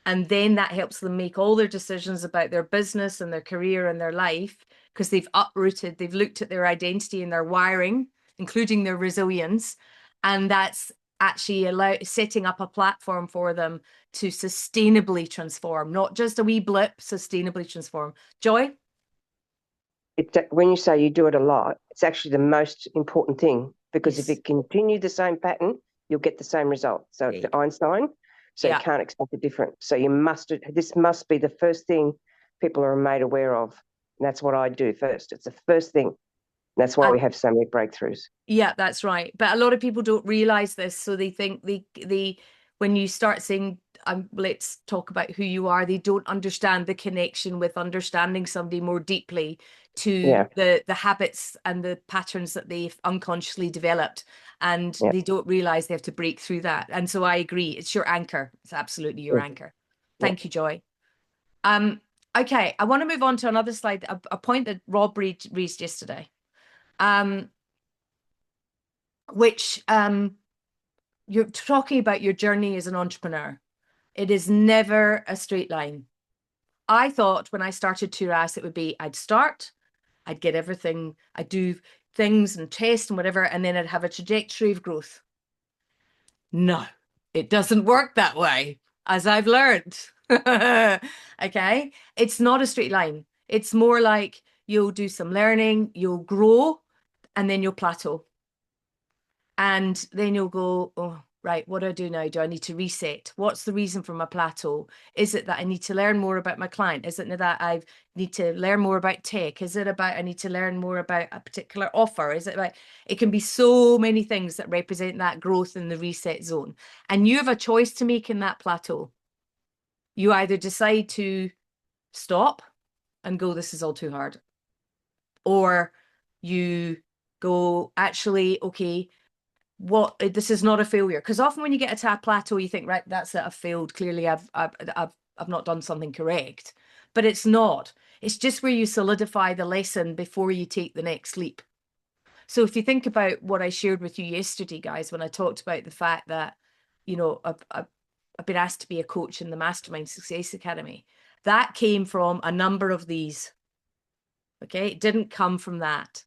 And then that helps them make all their decisions about their business and their career and their life, because they've uprooted, they've looked at their identity and their wiring, including their resilience. And that's actually setting up a platform for them to sustainably transform, not just a wee blip, sustainably transform. Joy? When you say you do it a lot, it's actually the most important thing, because if you continue the same pattern, you'll get the same result. So it's Einstein, so you can't expect a different. So this must be the first thing people are made aware of. And that's what I do first. It's the first thing. That's why we have so many breakthroughs. Yeah, that's right. But a lot of people don't realize this. So they think when you start saying, let's talk about who you are, they don't understand the connection with understanding somebody more deeply to the habits and the patterns that they've unconsciously developed. And they don't realize they have to break through that. And so I agree. It's your anchor. It's absolutely your anchor. Thank you, Joy. Okay, I want to move on to another slide, a point that Rob raised yesterday, which you're talking about your journey as an entrepreneur. It is never a straight line. I thought when I started Turas, it would be I'd start, I'd get everything, I'd do things and test and whatever, and then I'd have a trajectory of growth. No, it doesn't work that way, as I've learned. Okay, it's not a straight line. It's more like you'll do some learning, you'll grow, and then you'll plateau. And then you'll go, oh, right, what do I do now? Do I need to reset? What's the reason for my plateau? Is it that I need to learn more about my client? Is it that I need to learn more about tech? Is it about I need to learn more about a particular offer? Is it about, it can be so many things that represent that growth in the reset zone. And you have a choice to make in that plateau. You either decide to stop and go, this is all too hard. Or you go, actually, okay, this is not a failure. Because often when you get to a plateau, you think, right, that's it, I've failed. Clearly, I've not done something correct. But it's not. It's just where you solidify the lesson before you take the next leap. So if you think about what I shared with you yesterday, guys, when I talked about the fact that, you know, I've been asked to be a coach in the Mastermind Success Academy. That came from a number of these Okay, it didn't come from that.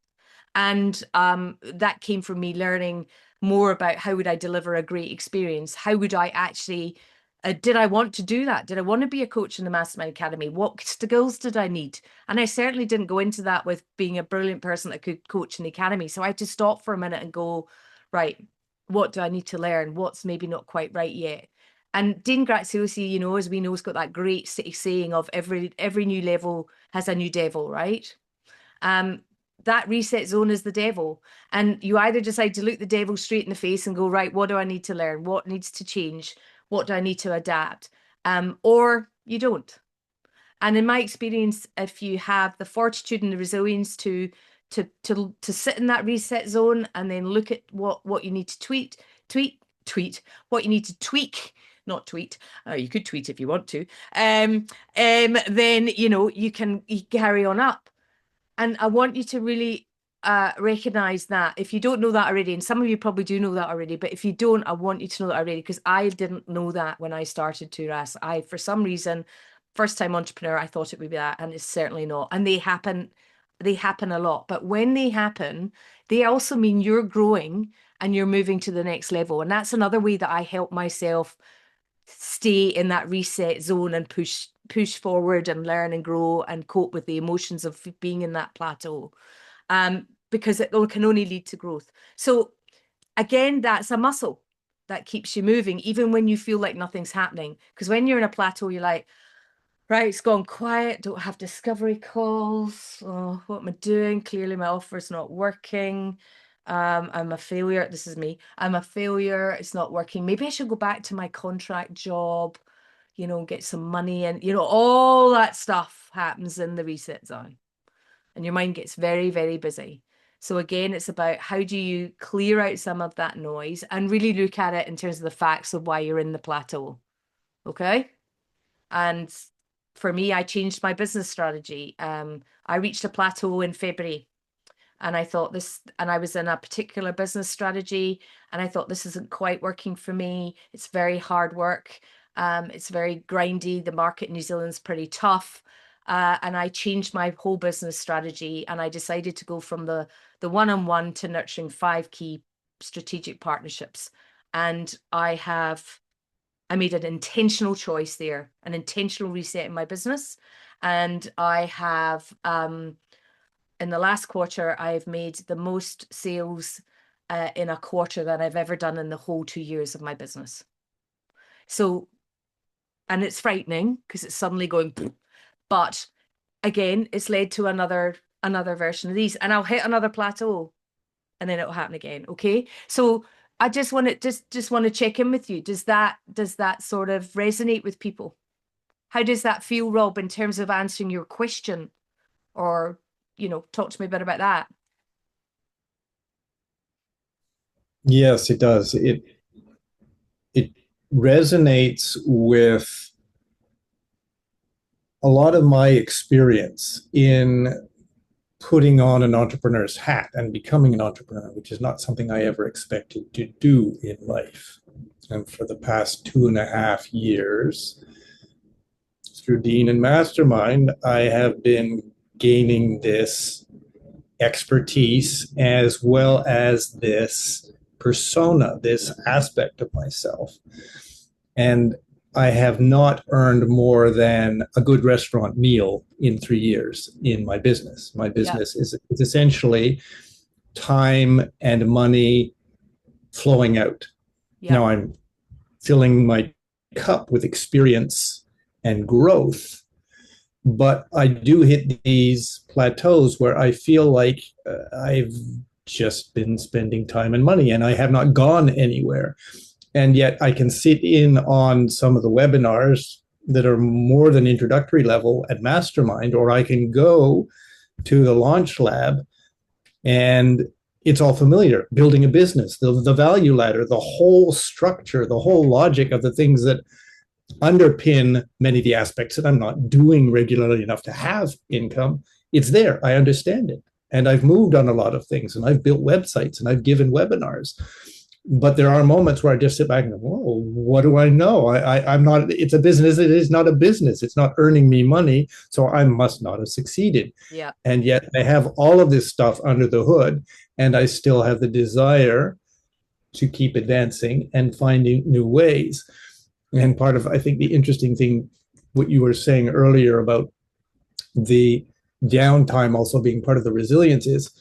And that came from me learning more about how would I deliver a great experience? How would I actually, did I want to do that? Did I want to be a coach in the Mastermind Academy? What skills did I need? And I certainly didn't go into that with being a brilliant person that could coach in the academy. So I had to stop for a minute and go, right, what do I need to learn? What's maybe not quite right yet? And Dean Graziosi, you know, as we know, has got that great saying of every new level has a new devil, right? That reset zone is the devil. And you either decide to look the devil straight in the face and go, right, what do I need to learn? What needs to change? What do I need to adapt? Or you don't. And in my experience, if you have the fortitude and the resilience to sit in that reset zone and then look at what you need to tweet, what you need to tweak, not tweet. You could tweet if you want to. Then, you know, you carry on up. And I want you to really recognize that if you don't know that already, and some of you probably do know that already, but if you don't, I want you to know that already, because I didn't know that when I started Turas. For some reason, first time entrepreneur, I thought it would be that, and it's certainly not. And they happen a lot. But when they happen, they also mean you're growing and you're moving to the next level. And that's another way that I help myself stay in that reset zone and push forward and learn and grow and cope with the emotions of being in that plateau, because it can only lead to growth. So again, that's a muscle that keeps you moving even when you feel like nothing's happening, because when you're in a plateau, you're like, right, it's gone quiet, don't have discovery calls, oh, what am I doing? Clearly my offer's not working. I'm a failure. This is me. I'm a failure. It's not working. Maybe I should go back to my contract job, you know, get some money, and, you know, all that stuff happens in the reset zone and your mind gets very, very busy. So again, it's about how do you clear out some of that noise and really look at it in terms of the facts of why you're in the plateau. Okay. And for me, I changed my business strategy. I reached a plateau in February. And I thought and I was in a particular business strategy, and I thought this isn't quite working for me. It's very hard work. It's very grindy. The market in New Zealand's pretty tough. And I changed my whole business strategy, and I decided to go from the one-on-one to nurturing 5 key strategic partnerships. And I made an intentional choice there, an intentional reset in my business. And I have, in the last quarter, I've made the most sales in a quarter that I've ever done in the whole 2 years of my business. So, and it's frightening because it's suddenly going, but again, it's led to another version of these, and I'll hit another plateau and then it'll happen again. Okay. So I just want to check in with you. Does that sort of resonate with people? How does that feel, Rob, in terms of answering your question? Or, you know, talk to me a bit about that. Yes, it does. It resonates with a lot of my experience in putting on an entrepreneur's hat and becoming an entrepreneur, which is not something I ever expected to do in life. And for the past 2.5 years, through Dean and Mastermind, I have been gaining this expertise as well as this persona, this aspect of myself. And I have not earned more than a good restaurant meal in 3 years in my business. My business is essentially time and money flowing out. Now I'm filling my cup with experience and growth, but I do hit these plateaus where I feel like I've just been spending time and money and I have not gone anywhere. And yet I can sit in on some of the webinars that are more than introductory level at Mastermind, or I can go to the Launch Lab and it's all familiar. Building a business, the value ladder, the whole structure, the whole logic of the things that underpin many of the aspects that I'm not doing regularly enough to have income. It's there. I understand it. And I've moved on a lot of things, and I've built websites and I've given webinars. But there are moments where I just sit back and go, whoa, what do I know? I'm not, it's a business. It is not a business. It's not earning me money. So I must not have succeeded. Yeah. And yet I have all of this stuff under the hood, and I still have the desire to keep advancing and finding new ways. And part of, I think, the interesting thing, what you were saying earlier about the downtime also being part of the resilience, is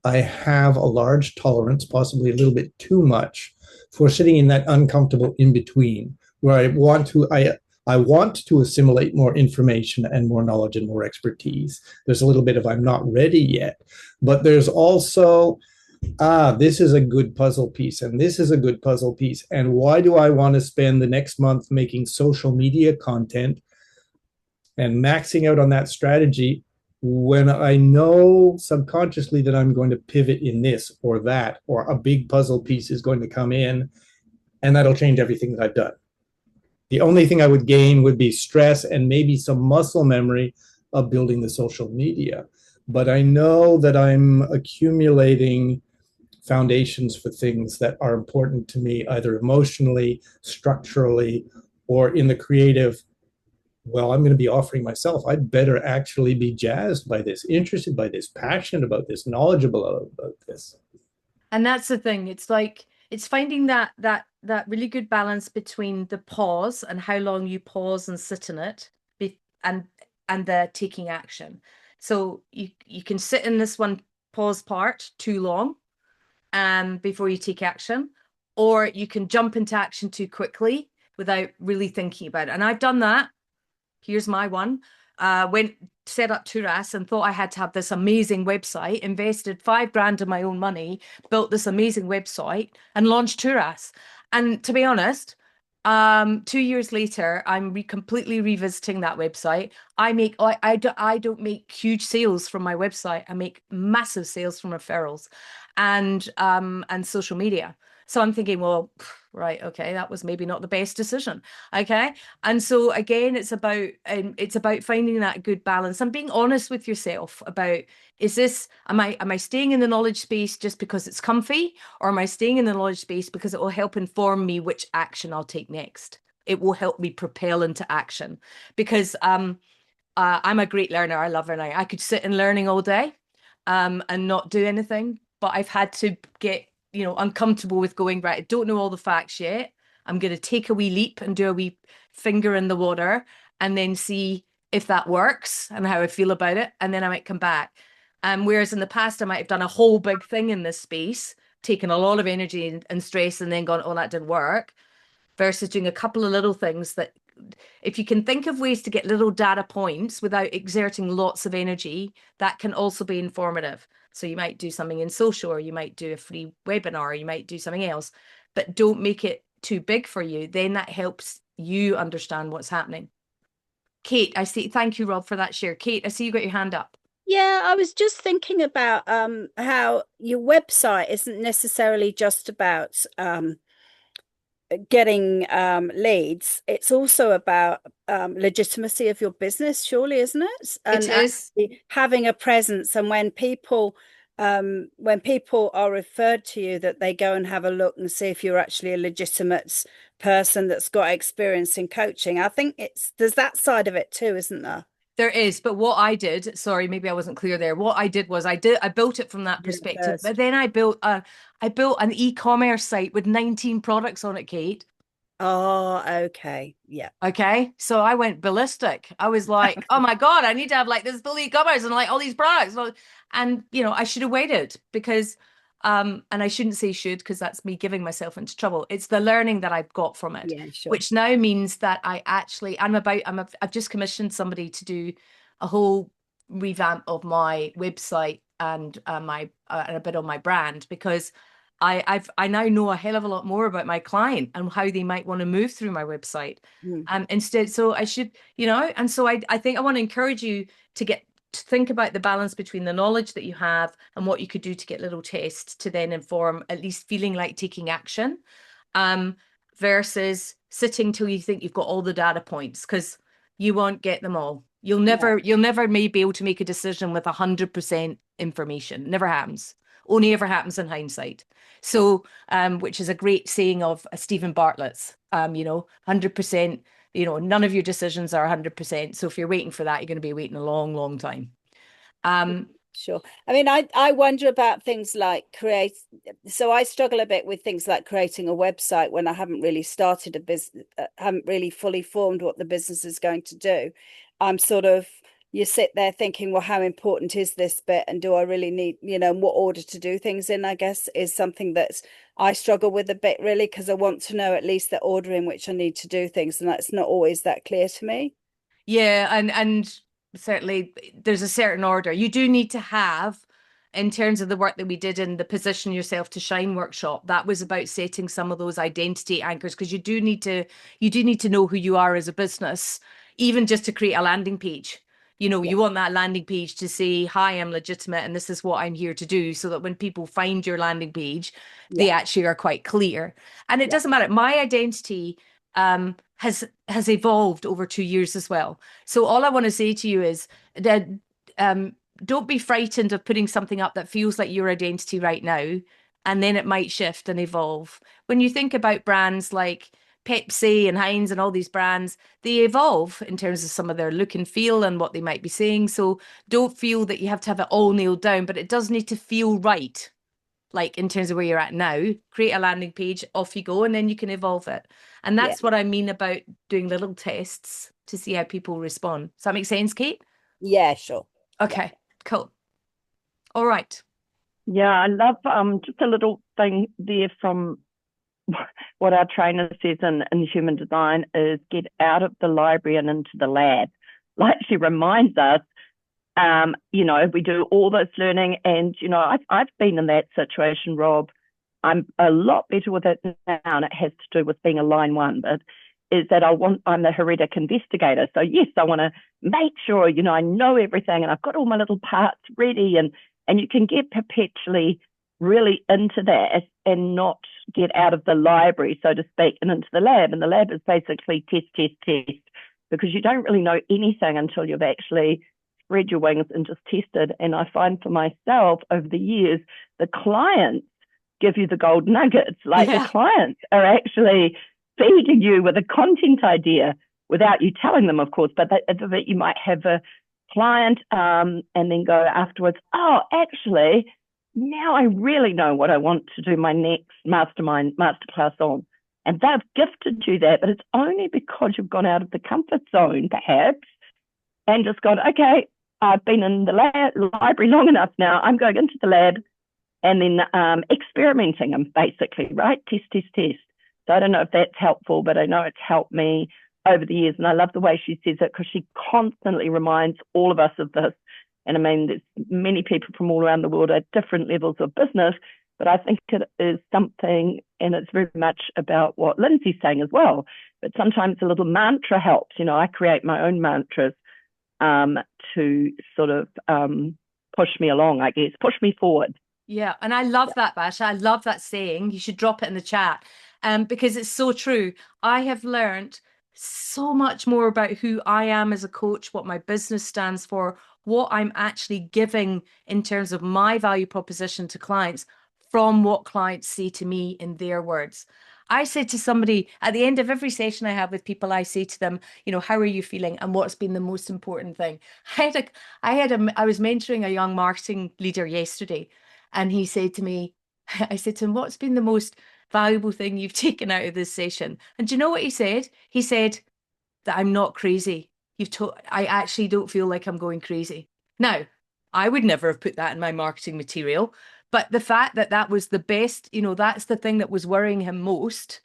I have a large tolerance, possibly a little bit too much, for sitting in that uncomfortable in between, where I want to assimilate more information and more knowledge and more expertise. There's a little bit of I'm not ready yet, but there's also this is a good puzzle piece, and this is a good puzzle piece. And why do I want to spend the next month making social media content and maxing out on that strategy when I know subconsciously that I'm going to pivot in this or that, or a big puzzle piece is going to come in, and that'll change everything that I've done? The only thing I would gain would be stress and maybe some muscle memory of building the social media. But I know that I'm accumulating foundations for things that are important to me, either emotionally, structurally, or in the creative. Well, I'm going to be offering myself. I'd better actually be jazzed by this, interested by this, passionate about this, knowledgeable about this. And that's the thing. It's like, it's finding that really good balance between the pause and how long you pause and sit in it, and the taking action. So you can sit in this one pause part too long before you take action, or you can jump into action too quickly without really thinking about it. And I've done that. Here's my one. Set up Turas and thought I had to have this amazing website, invested $5,000 of my own money, built this amazing website and launched Turas. And to be honest, 2 years later, I'm completely revisiting that website. I don't make huge sales from my website. I make massive sales from referrals and social media. So I'm thinking, well, right, okay, that was maybe not the best decision. Okay. And so again, it's about finding that good balance and being honest with yourself about, am I staying in the knowledge space just because it's comfy, or am I staying in the knowledge space because it will help inform me which action I'll take next? It will help me propel into action, because I'm a great learner. I love learning. I could sit in learning all day and not do anything, but I've had to get uncomfortable with going, right, I don't know all the facts yet. I'm going to take a wee leap and do a wee finger in the water and then see if that works and how I feel about it. And then I might come back. Whereas in the past, I might have done a whole big thing in this space, taken a lot of energy and stress, and then gone, oh, that didn't work, versus doing a couple of little things that, if you can think of ways to get little data points without exerting lots of energy, that can also be informative. So you might do something in social, or you might do a free webinar, or you might do something else, but don't make it too big for you. Then that helps you understand what's happening. Kate, I see. Thank you, Rob, for that share. Kate, I see you got your hand up. Yeah, I was just thinking about how your website isn't necessarily just about getting leads. It's also about legitimacy of your business, surely, isn't it? And it is having a presence, and when people are referred to you, that they go and have a look and see if you're actually a legitimate person that's got experience in coaching. I think there's that side of it too, isn't there? There is, but what I did, sorry, maybe I wasn't clear there. What I did was I built it from that perspective, but then I built an e-commerce site with 19 products on it, Kate. Oh, okay. Yeah. Okay. So I went ballistic. I was like, oh my God, I need to have like this full e-commerce and like all these products. And I should have waited, because and I shouldn't say should, because that's me giving myself into trouble. It's the learning that I've got from it, yeah, sure. Which now means that I've just commissioned somebody to do a whole revamp of my website and and a bit on my brand, because I now know a hell of a lot more about my client and how they might want to move through my website. Instead, so I should, and so I think I want to encourage you to think about the balance between the knowledge that you have and what you could do to get little tests to then inform at least feeling like taking action, versus sitting till you think you've got all the data points, because you won't get them all. You'll never may be able to make a decision with 100% information. Never happens. only ever happens in hindsight. So, which is a great saying of Stephen Bartlett's, 100%, none of your decisions are 100%. So if you're waiting for that, you're going to be waiting a long, long time. Sure. I mean, I wonder about things like so I struggle a bit with things like creating a website when I haven't really started a business, haven't really fully formed what the business is going to do. I'm sort of, you sit there thinking, well, how important is this bit? And do I really need, what order to do things in, I guess, is something that I struggle with a bit, really, because I want to know at least the order in which I need to do things. And that's not always that clear to me. Yeah. And certainly there's a certain order you do need to have. In terms of the work that we did in the Position Yourself to Shine workshop, that was about setting some of those identity anchors, because you do need to know who you are as a business, even just to create a landing page. You want that landing page to say, hi, I'm legitimate and this is what I'm here to do, so that when people find your landing page, they actually are quite clear. And it doesn't matter. My identity has evolved over 2 years as well. So all I want to say to you is that don't be frightened of putting something up that feels like your identity right now, and then it might shift and evolve. When you think about brands like Pepsi and Heinz and all these brands, they evolve in terms of some of their look and feel and what they might be saying. So don't feel that you have to have it all nailed down, but it does need to feel right. Like in terms of where you're at now, create a landing page, off you go, and then you can evolve it. And that's what I mean about doing little tests to see how people respond. Does that make sense, Kate? Yeah, sure. Okay, cool. All right. Yeah, I love just a little thing there from what our trainer says in human design is get out of the library and into the lab. Like she reminds us, we do all this learning, and, I've been in that situation, Rob. I'm a lot better with it now, and it has to do with being a line one, but is that I'm the heretic investigator. So yes, I want to make sure, I know everything and I've got all my little parts ready, and you can get perpetually really into that and not get out of the library, so to speak, and into the lab. And the lab is basically test, because you don't really know anything until you've actually spread your wings and just tested. And I find for myself over the years, the clients give you the gold nuggets. Like the clients are actually feeding you with a content idea without you telling them, of course, but that you might have a client and then go afterwards, oh, actually, now I really know what I want to do my next masterclass on. And they've gifted you that, but it's only because you've gone out of the comfort zone, perhaps, and just gone, okay, I've been in the library long enough now. I'm going into the lab and then experimenting them, basically, right? Test. So I don't know if that's helpful, but I know it's helped me over the years. And I love the way she says it, because she constantly reminds all of us of this. And I mean, there's many people from all around the world at different levels of business, but I think it is something, and it's very much about what Lindsay's saying as well, but sometimes a little mantra helps. I create my own mantras to sort of push me along, I guess, push me forward. Yeah, and I love that, Basha. I love that saying. You should drop it in the chat because it's so true. I have learned so much more about who I am as a coach, what my business stands for, what I'm actually giving in terms of my value proposition to clients from what clients say to me in their words. I said to somebody at the end of every session I have with people, I say to them, how are you feeling and what's been the most important thing? I was mentoring a young marketing leader yesterday, and he said to me, I said to him, what's been the most valuable thing you've taken out of this session? And do you know what he said? He said that I'm not crazy. I actually don't feel like I'm going crazy. Now, I would never have put that in my marketing material, but the fact that that was the best, that's the thing that was worrying him most.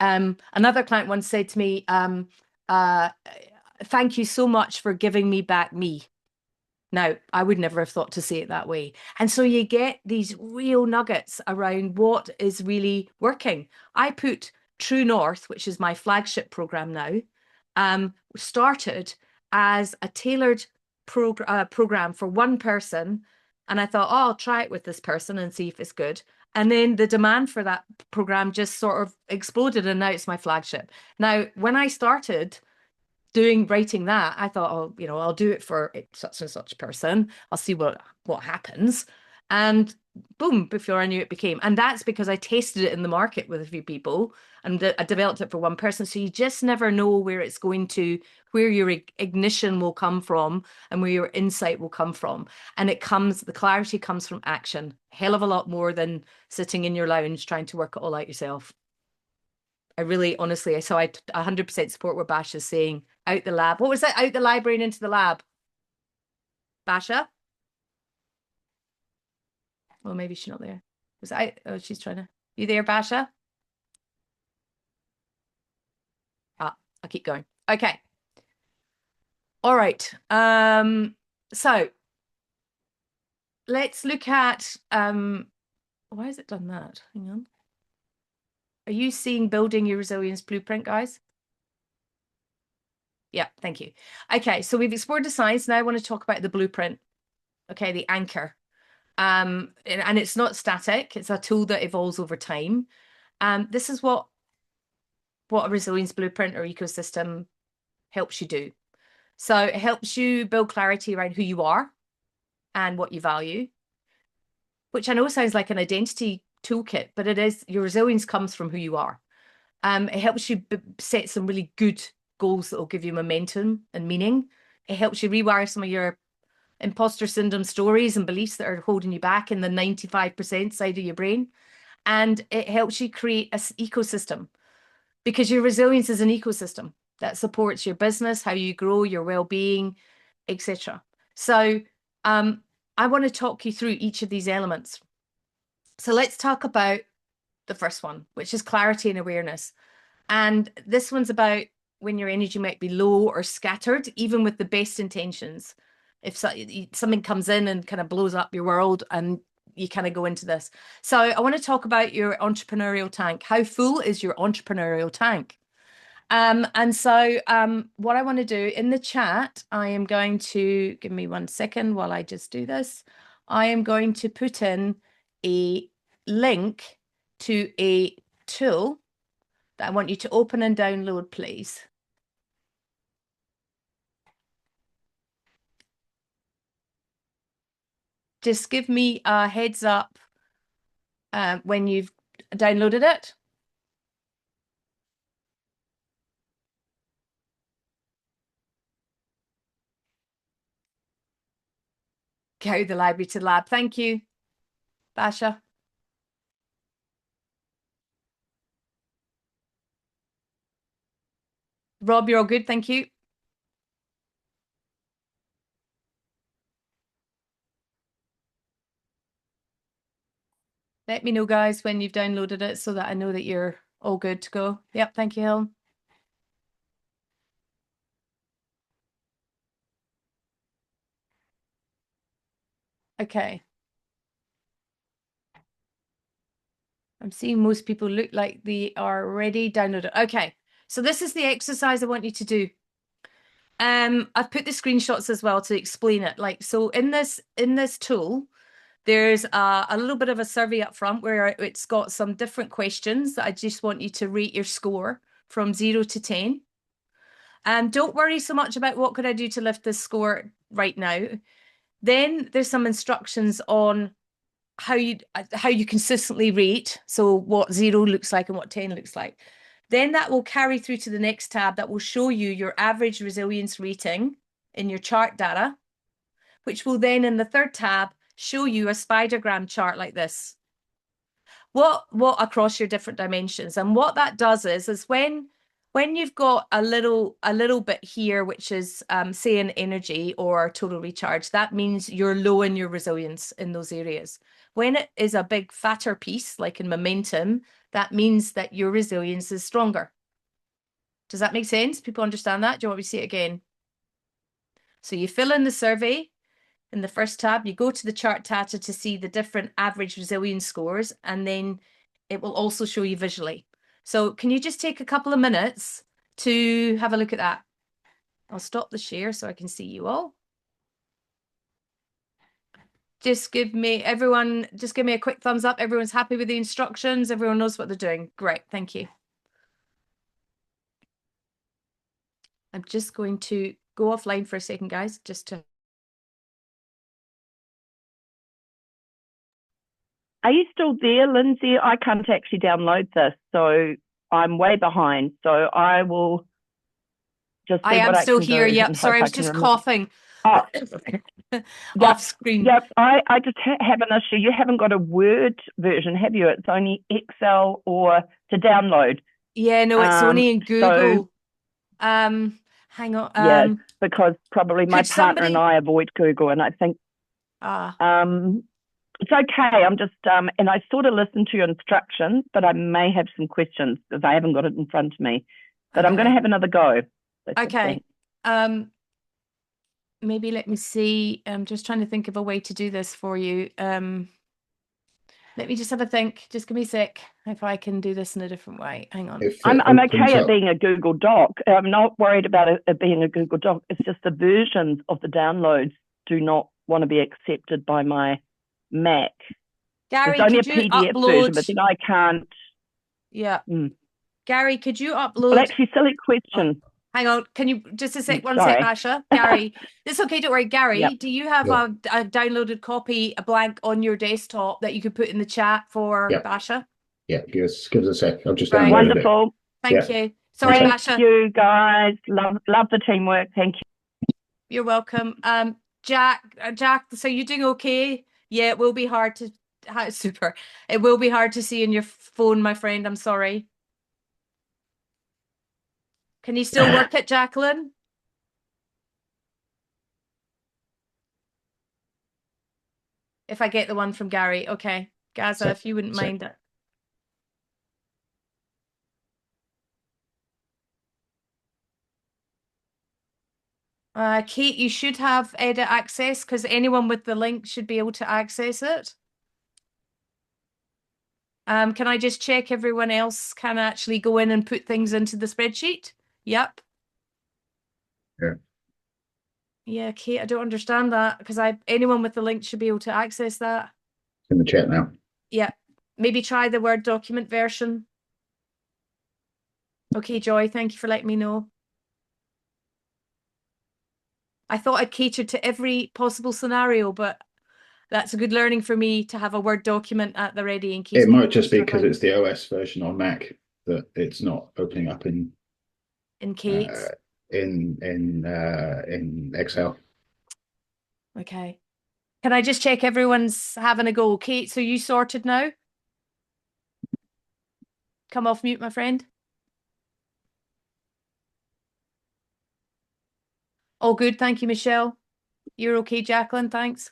Another client once said to me, thank you so much for giving me back me. Now, I would never have thought to say it that way. And so you get these real nuggets around what is really working. I put True North, which is my flagship program now, started as a tailored program for one person. And I thought, I'll try it with this person and see if it's good. And then the demand for that program just sort of exploded, and now it's my flagship. Now, when I started writing that, I thought, I'll do it for such and such person. I'll see what happens. And boom, before I knew it became. And that's because I tested it in the market with a few people and I developed it for one person. So you just never know where it's going to, where your ignition will come from and where your insight will come from. And the clarity comes from action, hell of a lot more than sitting in your lounge trying to work it all out yourself. I really, honestly, so I 100% support what Basha's saying. Out the lab. What was that? Out the library and into the lab. Basha? Well, maybe she's not there. Was I? Oh, she's trying to. You there, Basha? Ah, I'll keep going. Okay. All right. So let's look at why has it done that? Hang on. Are you seeing building your resilience blueprint, guys? Yeah, thank you. Okay, so we've explored the science. Now I want to talk about the blueprint. Okay, the anchor. And it's not static. It's a tool that evolves over time. This is what a resilience blueprint or ecosystem helps you do. So it helps you build clarity around who you are and what you value, which I know sounds like an identity toolkit, but it is. Your resilience comes from who you are. It helps you set some really good goals that will give you momentum and meaning. It helps you rewire some of your imposter syndrome stories and beliefs that are holding you back in the 95% side of your brain. And it helps you create an ecosystem, because your resilience is an ecosystem that supports your business, how you grow, your well-being, etc. So I want to talk you through each of these elements. So let's talk about the first one, which is clarity and awareness. And this one's about when your energy might be low or scattered, even with the best intentions. If something comes in and kind of blows up your world and you kind of go into this. So I want to talk about your entrepreneurial tank. How full is your entrepreneurial tank? And so what I want to do in the chat, I am going to, give me 1 second while I just do this. I am going to put in a link to a tool that I want you to open and download, please. Just give me a heads up when you've downloaded it. Go the library to the lab. Thank you, Basha. Rob, you're all good. Thank you. Let me know, guys, when you've downloaded it so that I know that you're all good to go. Yep, thank you, Helen. Okay. I'm seeing most people look like they are already downloaded. Okay, so this is the exercise I want you to do. I've put the screenshots as well to explain it. Like, so in this tool, there's a little bit of a survey up front where it's got some different questions that I just want you to rate your score from 0 to 10. Don't worry so much about what could I do to lift this score right now. Then there's some instructions on how you consistently rate. So what 0 looks like and what 10 looks like. Then that will carry through to the next tab that will show you your average resilience rating in your chart data, which will then in the third tab show you a spidergram chart like this. What across your different dimensions. And what that does is when you've got a little bit here, which is say an energy or total recharge, that means you're low in your resilience in those areas. When it is a big fatter piece, like in momentum, that means that your resilience is stronger. Does that make sense? People understand that? Do you want me to see it again? So you fill in the survey in the first tab, you go to the chart data to see the different average resilience scores, and then it will also show you visually. So can you just take a couple of minutes to have a look at that? I'll stop the share so I can see you all. Just give me a quick thumbs up. Everyone's happy with the instructions. Everyone knows what they're doing. Great, thank you. I'm just going to go offline for a second, guys, just to Are you still there, Lindsay? I can't actually download this, so I'm way behind. So I will just see I am what I still can here. do Yep. and Sorry, I hope was I can just remember. coughing Oh, off screen. Yep. I just have an issue. You haven't got a Word version, have you? It's only Excel or to download. Yeah, no, it's only in So Google. Hang on. yeah, because probably my could partner and somebody- I avoid Google, and I think it's okay. I'm just and I sort of listened to your instructions, but I may have some questions because I haven't got it in front of me. But I'm going to Okay. have another go. Okay. Maybe let me see. I'm just trying to think of a way to do this for you. Let me just have a think. Just give me a sec if I can do this in a different way. Hang on. If it I'm opens okay at up- being a Google Doc. I'm not worried about it being a Google Doc. It's just the versions of the downloads do not want to be accepted by my Mac. Gary, There's only a could you PDF version, but upload? then I can't. Yeah. Mm. Gary, could you Well, upload? actually, silly question. Hang on. Can you just a sec? One Sorry. sec, Basha. Gary, it's okay. Don't worry. Gary, Yep. do you have Yeah. a downloaded copy, a blank on your desktop that you could put in the chat for Yeah. Basha? Yeah, give us a sec. I've just Right. downloaded it. Wonderful. Thank Yeah. you. Sorry, Okay. Basha. Thank you, guys. Love the teamwork. Thank you. You're welcome. Jack, so you're doing okay? Yeah, it will be hard to super. It will be hard to see in your phone, my friend. I'm sorry. Can you still work it, Jacqueline? If I get the one from Gary. Okay. Gaza, Sec- if you wouldn't sec. mind it. Kate, you should have edit access because anyone with the link should be able to access it. Can I just check everyone else can actually go in and put things into the spreadsheet? Yep. Yeah. Yeah, Kate, I don't understand that because anyone with the link should be able to access that. In the chat now. Yeah. Maybe try the Word document version. Okay, Joy, thank you for letting me know. I thought I'd catered to every possible scenario, but that's a good learning for me to have a Word document at the ready in case. It might people just be because struggling. it's the OS version on Mac that it's not opening up in Kate's. in Excel. Okay. Can I just check everyone's having a go? Kate, so you sorted now? Come off mute, my friend. All good, thank you, Michelle. You're okay, Jacqueline, thanks.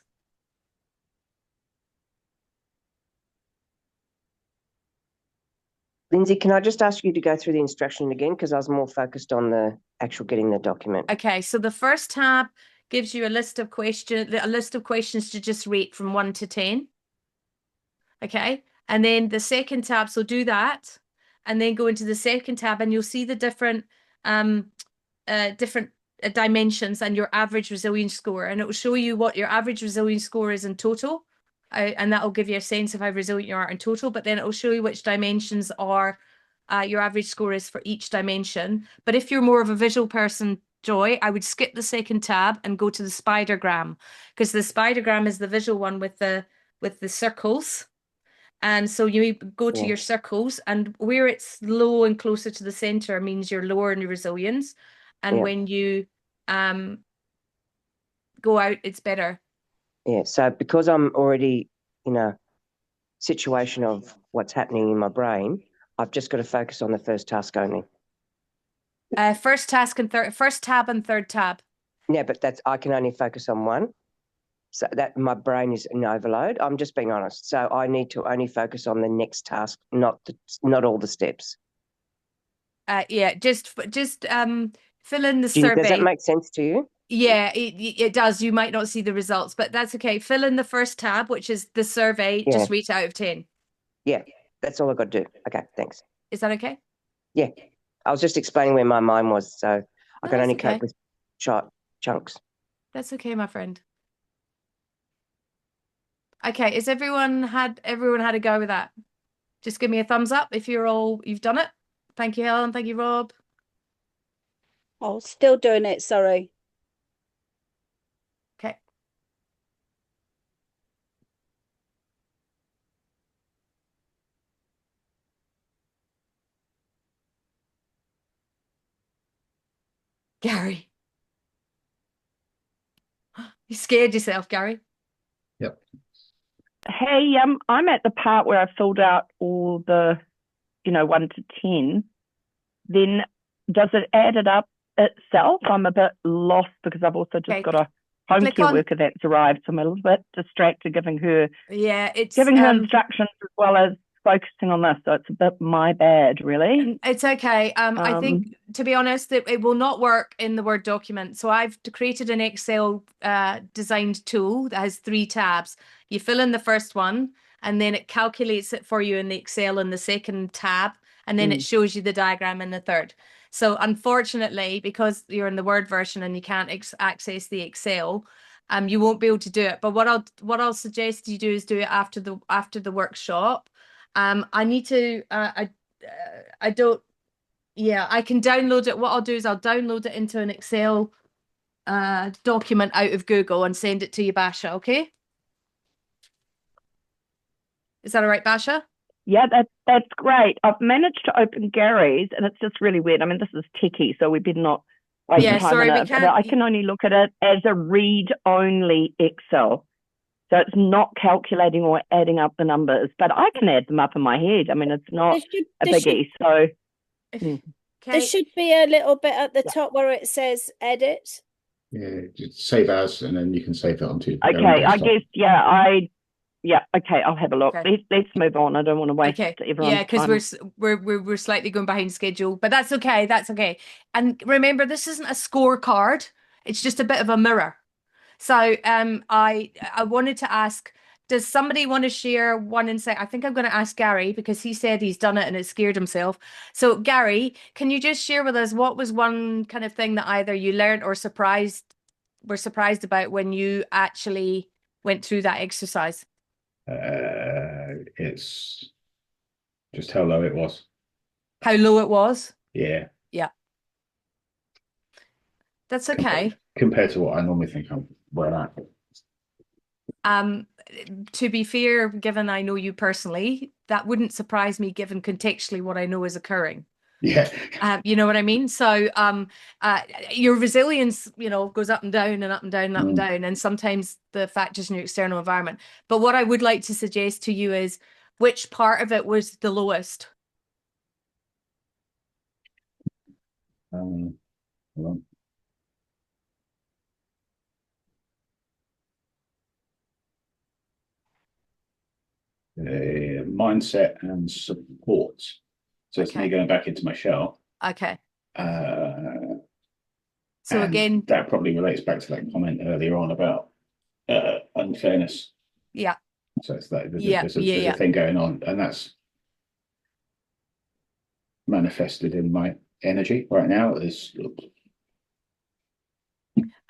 Lindsay, can I just ask you to go through the instruction again? Because I was more focused on the actual getting the document. Okay, so the first tab gives you a list of questions to just rate from 1 to 10. Okay, and then the second tab, so do that, and then go into the second tab, and you'll see the different dimensions and your average resilience score, and it will show you what your average resilience score is in total, and that will give you a sense of how resilient you are in total. But then it will show you which dimensions are your average score is for each dimension. But if you're more of a visual person, Joy, I would skip the second tab and go to the spidergram, because the spidergram is the visual one with the circles. And so you go to your circles, and where it's low and closer to the center means you're lower in your resilience. And when you go out, it's better. Yeah, so because I'm already in a situation of what's happening in my brain, I've just got to focus on the first task only. First tab and third tab. Yeah, but I can only focus on one. So that my brain is in overload. I'm just being honest. So I need to only focus on the next task, not all the steps. Yeah, just fill in the Does survey. that make sense to you? Yeah, it does. You might not see the results, but that's okay. Fill in the first tab, which is the survey. Yeah. Just rate out of 10. Yeah, that's all I've got to do. Okay, thanks. Is that okay? Yeah, I was just explaining where my mind was, so I can that's only okay. cope with short chunks. That's okay, my friend. Okay, is everyone had a go with that? Just give me a thumbs up if you've done it. Thank you, Helen. Thank you, Rob. Oh, still doing it, sorry. Okay. Gary. You scared yourself, Gary? Yep. Hey, I'm at the part where I've filled out all the, 1 to 10. Then does it add it up itself? I'm a bit lost because I've also just Okay. got a home Click care on- worker that's arrived, so I'm a little bit distracted giving her Yeah, it's instructions as well as focusing on this. So it's a bit my bad, really. It's okay. I think, to be honest, it will not work in the Word document. So I've created an Excel designed tool that has 3 tabs. You fill in the first one, and then it calculates it for you in the Excel in the second tab, and then it shows you the diagram in the third. So unfortunately, because you're in the Word version and you can't access the Excel, you won't be able to do it. But what I'll suggest you do is do it after the workshop. I need to. I don't. Yeah, I can download it. What I'll do is I'll download it into an Excel document out of Google and send it to you, Basha. Okay? Is that all right, Basha? Yeah, that's great. I've managed to open Gary's, and it's just really weird. I mean, this is techie, so we better not waste Yeah, time sorry, on we it. But can't- I can only look at it as a read-only Excel. So it's not calculating or adding up the numbers, but I can add them up in my head. I mean, it's not a biggie. So Okay. There should be a little bit at the top where it says edit. Yeah, just save as, and then you can save that onto your own okay, I desktop. guess okay, I'll have a look. Okay. Let's move on. I don't want to waste Okay. everyone's Yeah, because time. we're slightly going behind schedule, but that's okay. That's okay. And remember, this isn't a scorecard. It's just a bit of a mirror. So I wanted to ask, does somebody want to share one insight? I think I'm going to ask Gary because he said he's done it and it scared himself. So Gary, can you just share with us what was one kind of thing that either you learned or were surprised about when you actually went through that exercise? It's just how low it was. How low it was? Yeah. Yeah. That's okay. Compared to what I normally think I'm where I'm at. To be fair, given I know you personally, that wouldn't surprise me given contextually what I know is occurring. Yeah. You know what I mean? So your resilience, goes up and down and up and down and up and down, and sometimes the factors in your external environment. But what I would like to suggest to you is which part of it was the lowest? Hold on. Mindset and support. So it's me Okay. going back into my shell. Okay. So So again, that probably relates back to that comment earlier on about unfairness. yeah. So it's like there's Yeah, a thing going on, and that's manifested in my energy right now.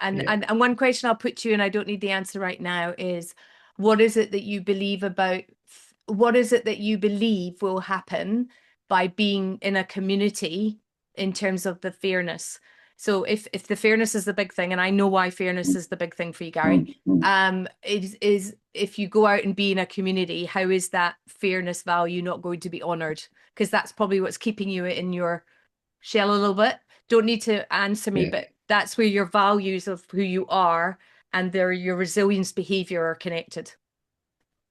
And one question I'll put to you, and I don't need the answer right now, is what is it that you believe will happen by being in a community in terms of the fairness? So if the fairness is the big thing, and I know why fairness is the big thing for you, Gary, is if you go out and be in a community, how is that fairness value not going to be honored? Because that's probably what's keeping you in your shell a little bit. Don't need to answer me, but that's where your values of who you are and your resilience behavior are connected.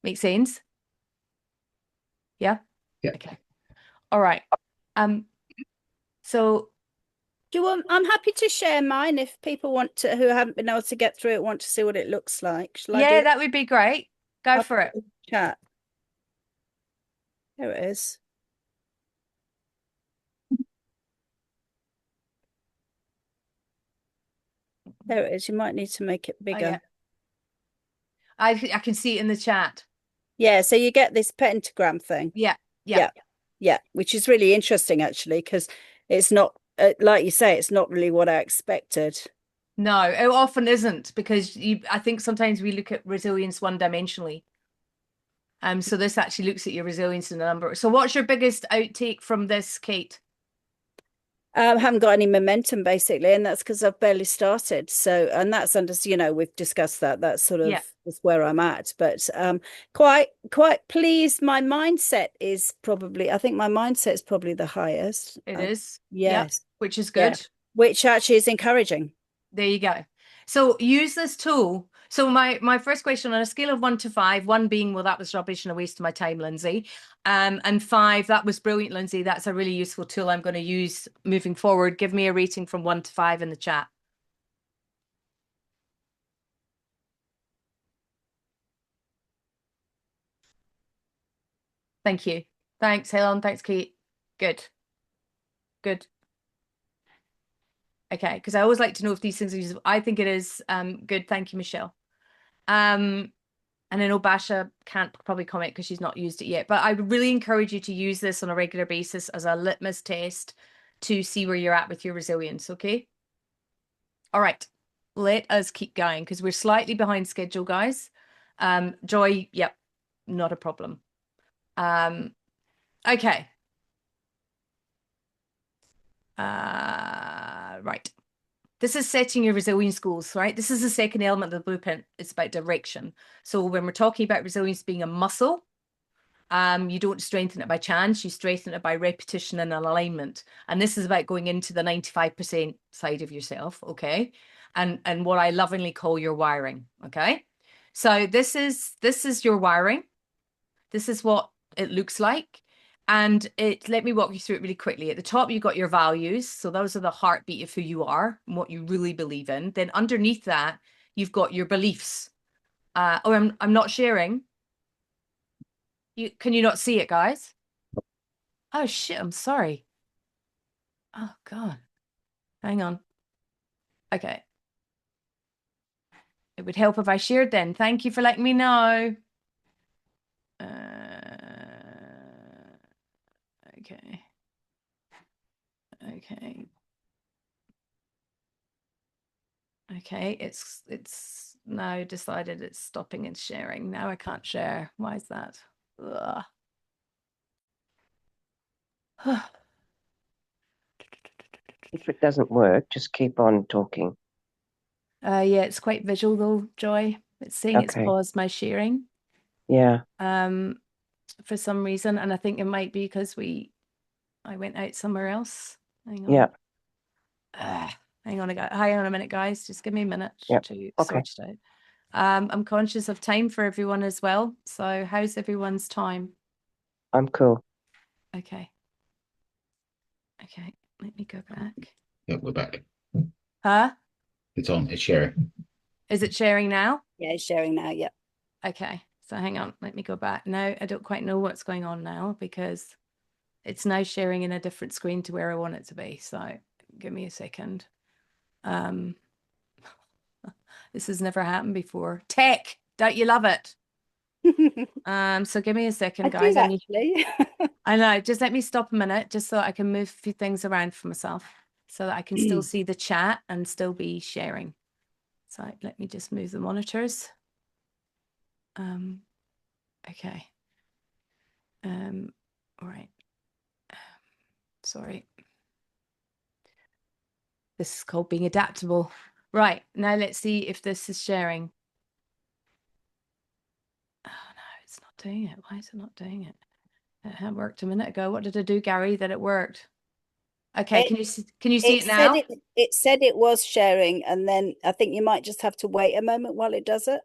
Make sense? Yeah? Yeah. Okay. All right. So Do you want? I'm happy to share mine if people want to, who haven't been able to get through it, want to see what it looks like. Shall I do yeah, it? that would be great. Go I'll for it. put it in the chat. There it is. There it is. You might need to make it Oh, bigger. yeah. I can see it in the chat. Yeah, so you get this pentagram thing. Yeah. Yeah, which is really interesting actually, because it's not like you say, it's not really what I expected. No, it often isn't, because I think sometimes we look at resilience one-dimensionally. So this actually looks at your resilience in a number. So what's your biggest outtake from this, Kate? Haven't got any momentum basically, and that's because I've barely started. So, and that's under, we've discussed that. That's sort of is where I'm at. But quite pleased. My mindset is probably, I think my mindset is probably the highest. It is. Yes. Which is good. which actually is encouraging. There you go. So use this tool. So my first question, on a scale of 1 to 5, 1 being, well, that was rubbish and a waste of my time, Lindsay. And 5, that was brilliant, Lindsay. That's a really useful tool I'm going to use moving forward. Give me a rating from 1 to 5 in the chat. Thank you. Thanks, Helen. Thanks, Kate. Good. Good. Okay, because I always like to know if these things are useful. I think it is good. Thank you, Michelle. And I know Basha can't probably comment because she's not used it yet, but I would really encourage you to use this on a regular basis as a litmus test to see where you're at with your resilience, okay? All right, let us keep going because we're slightly behind schedule, guys. Joy, yep, not a problem. Okay. Right. This is setting your resilience goals, right? This is the second element of the blueprint. It's about direction. So when we're talking about resilience being a muscle, you don't strengthen it by chance, you strengthen it by repetition and alignment. And this is about going into the 95% side of yourself, okay? And what I lovingly call your wiring, okay? So this is your wiring. This is what it looks like. And let me walk you through it really quickly. At the top, you've got your values. So those are the heartbeat of who you are and what you really believe in. Then underneath that, you've got your beliefs. I'm not sharing. Can you not see it, guys? Oh shit, I'm sorry. Oh God. Hang on. Okay. It would help if I shared then. Thank you for letting me know. Okay. Okay. Okay, it's now decided it's stopping and sharing. Now I can't share. Why is that? Ugh. If it doesn't work, just keep on talking. Yeah, it's quite visual though, Joy. It's saying it's Okay. paused my sharing. Yeah. For some reason, and I think it might be because I went out somewhere else. Hang on. Yeah. Hang on a minute, guys. Just give me a minute Yep. to Okay. sort it out. I'm conscious of time for everyone as well. So how's everyone's time? I'm cool. Okay. Okay, let me go back. Yep, we're back. Huh? It's on. It's sharing. Is it sharing now? Yeah, it's sharing now. Yep. Okay, so hang on. Let me go back. No, I don't quite know what's going on now because it's now sharing in a different screen to where I want it to be. So give me a second. This has never happened before. Tech, don't you love it? So give me a second, guys. do actually. I know, just let me stop a minute just so I can move a few things around for myself so that I can still see the chat and still be sharing. So let me just move the monitors. Okay. All right. Sorry. This is called being adaptable. Right, now let's see if this is sharing. Oh no, it's not doing it. Why is it not doing it? It had worked a minute ago. What did I do, Gary, that it worked? Okay, can you see it now? It said it was sharing, and then I think you might just have to wait a moment while it does it.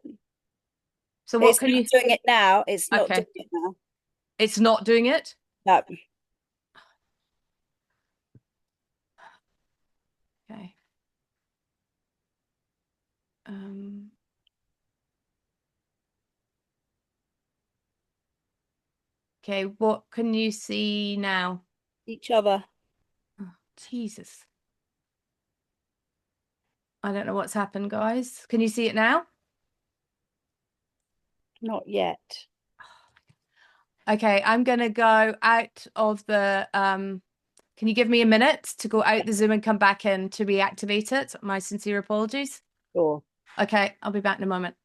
So what It's can you doing it now? It's not Okay. doing it now. It's not doing it? No. Okay. Okay, what can you see now? Each other. Oh, Jesus. I don't know what's happened, guys. Can you see it now? Not yet. Okay, I'm gonna go out of the can you give me a minute to go out the Zoom and come back in to reactivate it? My sincere apologies. Sure. Okay, I'll be back in a moment.